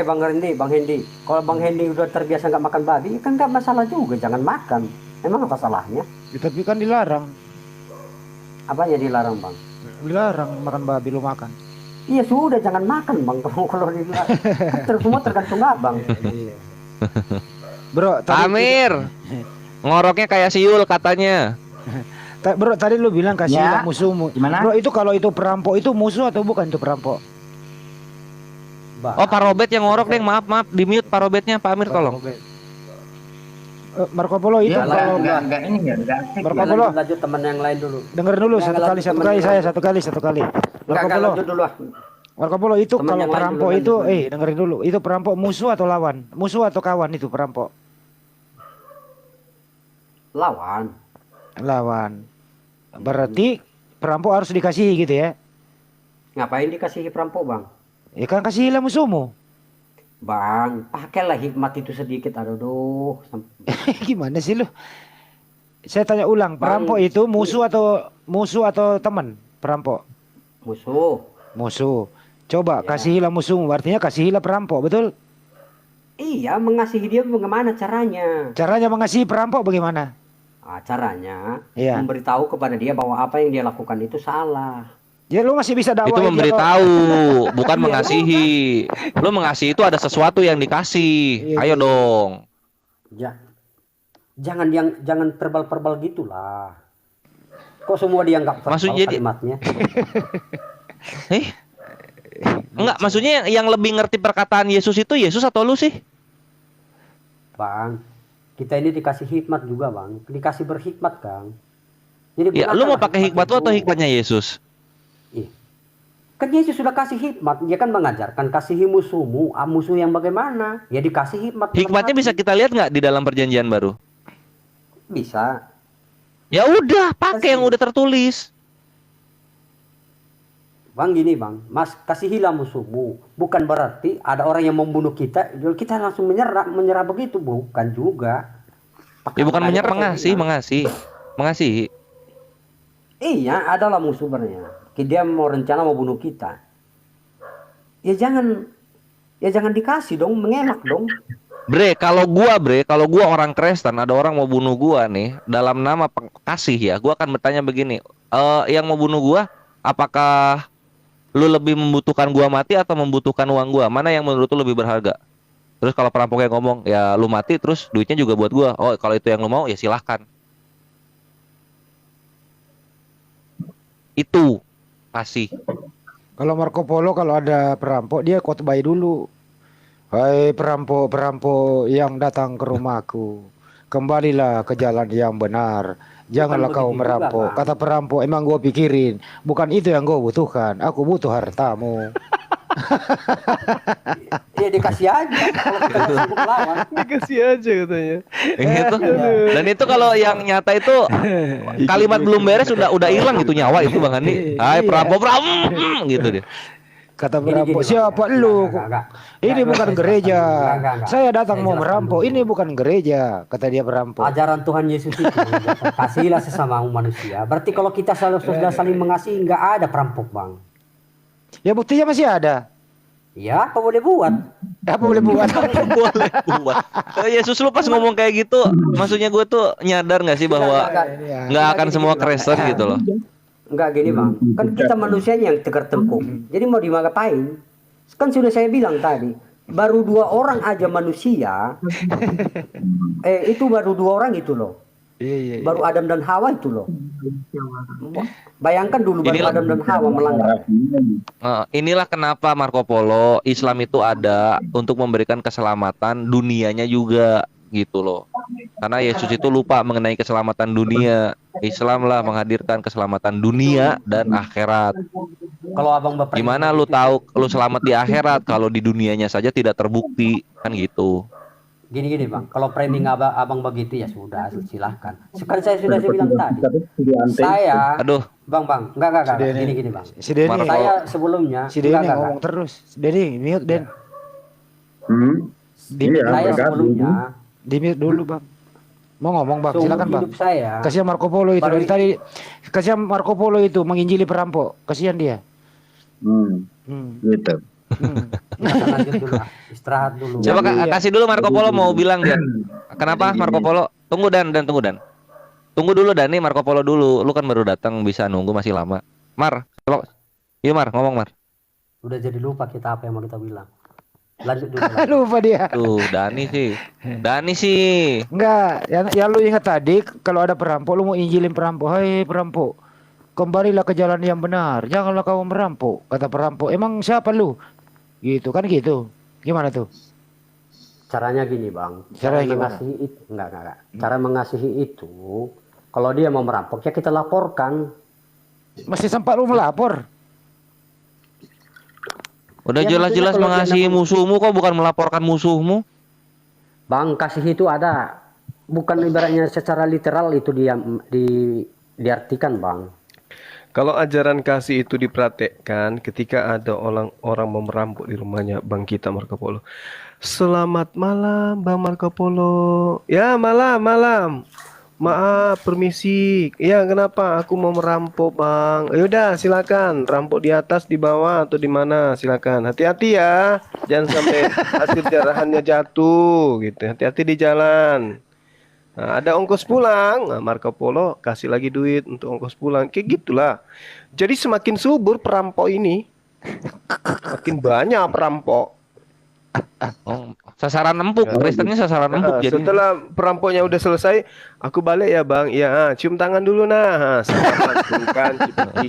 Bang Hendi, kalau Bang Hendi udah terbiasa nggak makan babi, kan nggak masalah juga, jangan makan. Emang apa salahnya? Ya, tapi kan dilarang. Apanya dilarang, Bang? Dilarang makan babi lu makan. Iya sudah, jangan makan, Bang. Kalau dilarang, kan semua tergantung Abang. Bro, tadi Amir, ngoroknya kayak siul katanya. Bro, tadi lu bilang kasihlah Ya. musuhmu. Gimana? Bro, itu kalau itu perampok itu musuh atau bukan itu perampok? Bang, Oh, Pak Robert yang ngorok, Deng. Maaf, di mute Pak Robertnya, Pak Amir tolong. Marco Polo itu Ya, kalau enggak ini enggak aktif. Marco ya. Polo, lanjut teman yang lain dulu. denger dulu Nggak, satu lanjut kali teman yang lain. satu kali. Marco Nggak, Polo, lanjut dulu ah. Marco Polo itu Teman kalau yang lain perampok dulu, itu, lanjut. dengerin dulu, itu perampok musuh atau lawan? Musuh atau kawan itu perampok? Lawan. Lawan. Berarti perampok harus dikasihi gitu ya? Ngapain dikasih perampok, Bang? Ya kan kasihilah musuhmu. Bang, pakailah hikmat itu sedikit. Aduh. Gimana sih lu? Saya tanya ulang, Bang, perampok itu musuh atau teman? Perampok. Musuh. Musuh. Coba Ya. kasihilah musuhmu, artinya kasihilah perampok, betul? Iya, mengasihi dia bagaimana caranya? Caranya mengasihi perampok bagaimana? Caranya Iya. memberitahu kepada dia bahwa apa yang dia lakukan itu salah. Ya lu masih bisa dakwah Itu dia memberitahu, bukan Iya. mengasihi. Lu mengasihi itu ada sesuatu yang dikasih. Iya. Ayo dong. Jangan verbal gitulah. Kok semua dianggap verbal Maksudnya jadi- kalimatnya? Enggak, maksudnya yang lebih ngerti perkataan Yesus itu Yesus atau lu sih? Bang, kita ini dikasih hikmat juga, Bang. Dikasih berhikmat, Kang. Jadi Ya, lu mau gunakanlah pakai hikmat lu itu. atau hikmatnya Yesus? Ih. Kan Yesus sudah kasih hikmat, dia kan mengajarkan kasihi musuhmu, musuh yang bagaimana? Ya dikasih hikmat. Hikmatnya bisa kita lihat nggak di dalam perjanjian baru? Bisa. Ya udah, pakai yang udah tertulis. Bang gini, Bang, Mas, kasihilah musuhmu. Bukan berarti ada orang yang membunuh kita langsung menyerah begitu, bukan juga. Ya bukan Ada menyerang, perjanjian. mengasihi. Iya, adalah musuh sebenarnya. Dia mau rencana mau bunuh kita. Ya jangan dikasih dong, mengelak dong. Kalau gua orang Kristen, ada orang mau bunuh gua nih dalam nama kasih ya, gua akan bertanya begini, yang mau bunuh gua, apakah lu lebih membutuhkan gua mati atau membutuhkan uang gua? Mana yang menurut lu lebih berharga? Terus kalau perampoknya ngomong, ya lu mati terus duitnya juga buat gua. Oh, kalau itu yang lu mau ya silahkan. Itu kasih. Kalau Marco Polo kalau ada perampok dia khotbah dulu. Hai perampok-perampok yang datang ke rumahku, kembalilah ke jalan yang benar. Janganlah Bukan kau begitu juga, merampok. Bang. Kata perampok, emang gue pikirin, bukan itu yang gue butuhkan. Aku butuh hartamu. Dia dikasih aja. Kalau kita nggak sanggup lawan. Dikasih aja katanya. Gitu. Dan itu kalau yang nyata itu kalimat belum beres udah hilang itu nyawa itu Bang Andi. Hai perampok gitu dia. Kata Gini, perampok, Bang. siapa lu? Enggak. Ini Enggak, bukan saya gereja. jelaskan. Enggak. Saya datang Saya mau jelaskan merampok. dulu. Ini bukan gereja, kata dia perampok. Ajaran Tuhan Yesus itu kasihlah sesama manusia. Berarti kalau kita sudah saling mengasihi, nggak ada perampok, Bang. Ya buktinya masih ada. Ya, apa boleh buat? Apa boleh buat? Boleh buat. Yesus lu pas ngomong kayak gitu, maksudnya gue tuh nyadar nggak sih bahwa nggak akan semua Kristen gitu loh. Enggak gini, Bang. Kan kita manusianya yang tegar tengkuk. Jadi mau dimapain? Kan sudah saya bilang tadi, baru 2 orang aja manusia. Itu baru 2 orang itu loh. Iya. Baru Adam dan Hawa itu loh. Bayangkan dulu baru Inilah- Adam dan Hawa melanggar. Inilah kenapa Marco Polo Islam itu ada untuk memberikan keselamatan dunianya juga gitu loh. Karena Yesus itu lupa mengenai keselamatan dunia. Islam lah menghadirkan keselamatan dunia dan akhirat. Kalau abang bapak Gimana lu tahu lu selamat di akhirat kalau di dunianya saja tidak terbukti kan gitu. gini Bang, kalau framing abang begitu ya sudah silahkan. Sekarang saya sudah bilang tadi. Saya, Aduh, Bang, enggak, Si Denny. gini Bang. Si Denny, Marco. Saya sebelumnya, si Denny enggak. ngomong terus. Denny, mute Den. Di Iya, Saya bergabung. sebelumnya, Di mute dulu bang. Mau ngomong bang, seumur silakan bang. hidup saya, Kasihan Marco Polo itu Baru- dari tadi. Kasihan Marco Polo itu menginjili perampok. Kasihan dia. Gitu. kita lanjut dulu, istirahat dulu. coba kasih dulu Marco Polo mau bilang dia. Kenapa Marco Polo? Tunggu Dan. Tunggu dulu Dan nih Marco Polo dulu. Lu kan baru datang bisa nunggu masih lama. Mar, coba. Iya Mar, ngomong Mar. Udah jadi lupa kita apa yang mau kita bilang. Lanjut dulu. Lupa dia. Tuh, Dani sih. Enggak, ya lu ingat tadi kalau ada perampok lu mau injilin perampok. Hai perampok, kembalilah ke jalan yang benar. Janganlah kau merampok. Kata perampok, emang siapa lu? Gitu kan gitu. Gimana tuh? Caranya gini Bang. Caranya gimana? Mengasihi itu, enggak. Cara mengasihi itu, kalau dia mau merampok ya kita laporkan. Masih sempat lu melapor? Udah Ya, jelas-jelas maksudnya kalau dia mengasihi memang- musuhmu kok bukan melaporkan musuhmu. Bang, kasih itu ada. Bukan ibaratnya secara literal itu diartikan Bang. Kalau ajaran kasih itu dipraktekkan ketika ada orang mau merampok di rumahnya Bang kita Marco Polo. Selamat malam Bang Marco Polo. Ya malam. Maaf, permisi. Ya kenapa? Aku mau merampok Bang. Yaudah silakan. Rampok di atas, di bawah atau di mana? Silakan. Hati-hati ya. Jangan sampai hasil jarahannya jatuh gitu. Hati-hati di jalan. Nah, ada ongkos pulang, nah, Marco Polo kasih lagi duit untuk ongkos pulang, kayak gitulah. Jadi semakin subur perampok ini, makin banyak perampok. Oh, sasaran empuk, Kristennya sasaran empuk jadi. Setelah perampoknya udah selesai, aku balik ya bang. Iya, cium tangan dulu nah. Selamat, bukan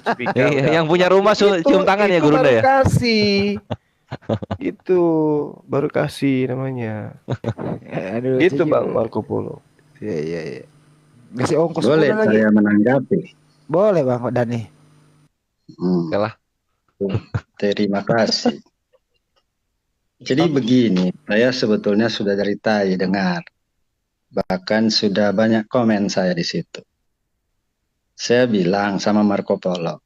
cipika. Iya, yang punya rumah cium tangan ya Gurunda baru ya. kasih. Itu baru kasih namanya. Aduh, Gitu setuju. bang Marco Polo. Iya. Kasih ongkos Boleh pulang lagi. saya menanggapi. Boleh bang Dani. Oke lah. Terima kasih. Jadi begini, saya sebetulnya sudah dari tadi dengar. Bahkan sudah banyak komen saya di situ. Saya bilang sama Marco Polo,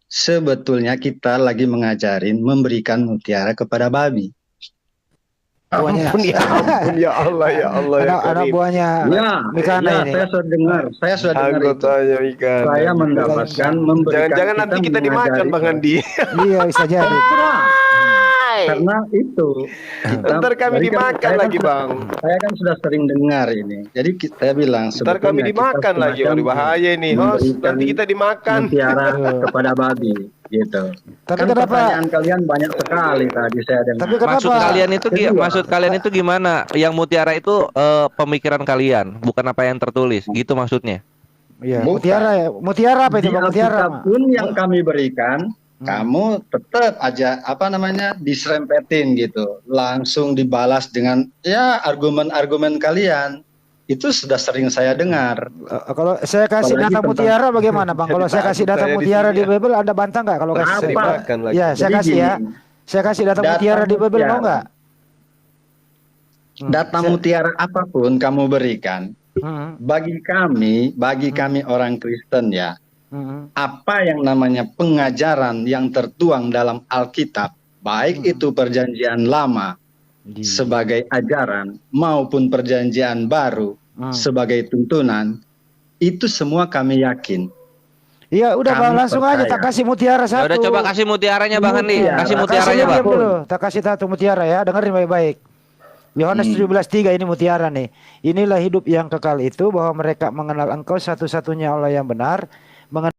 sebetulnya kita lagi mengajarin memberikan mutiara kepada babi. Buahnya. Ampun ya Allah ya Anak Karim. buahnya Mikana ini. saya sudah dengar itu. Anggotanya ikan. Saya mendapatkan memberikan. Jangan-jangan nanti kita dimakan Bang Andi. Iya bisa jadi. Karena itu Ntar kami dimakan lagi Bang. Saya kan sudah sering dengar ini. Jadi saya bilang Ntar kami sebetulnya dimakan kita lagi. semacam Waduh bahaya nih host. memberikan Nanti kita dimakan. mutiara kepada babi gitu. Tapi Kan kenapa? pertanyaan kalian banyak sekali tadi saya dengar. Tapi kenapa? Maksud kalian itu gimana? Yang mutiara itu pemikiran kalian, bukan apa yang tertulis. Gitu maksudnya. Iya, Bukan. mutiara ya. Mutiara apa itu Di bang? Mutiara. Alkitab pun yang kami berikan kamu tetap aja apa namanya diserempetin gitu, langsung dibalas dengan ya argumen-argumen kalian. Itu sudah sering saya dengar. Kalau saya kasih Apalagi data tentang- mutiara bagaimana Bang? Kalau saya kasih data saya di mutiara sini di ya. Bible Anda bantah nggak kalau kasih Apa? Termakan lagi. Ya, saya Jadi kasih ya. gini, Saya kasih data data mutiara di Bible mau mutiara. nggak? data Saya- mutiara apapun kamu berikan, bagi kami orang Kristen ya, apa yang namanya pengajaran yang tertuang dalam Alkitab, baik itu perjanjian lama sebagai ajaran maupun perjanjian baru sebagai tuntunan, itu semua kami yakin. Iya, udah Kami Bang, langsung aja percaya. tak kasih mutiara Ya udah satu. coba kasih mutiaranya Bang Andi. Mutiara. Kasih Kasih mutiaranya Bang. diam dulu. Tak kasih satu mutiara ya. Dengerin baik-baik. Yohanes 17:3 ini mutiara nih. Inilah hidup yang kekal itu, bahwa mereka mengenal Engkau satu-satunya Allah yang benar, mengenal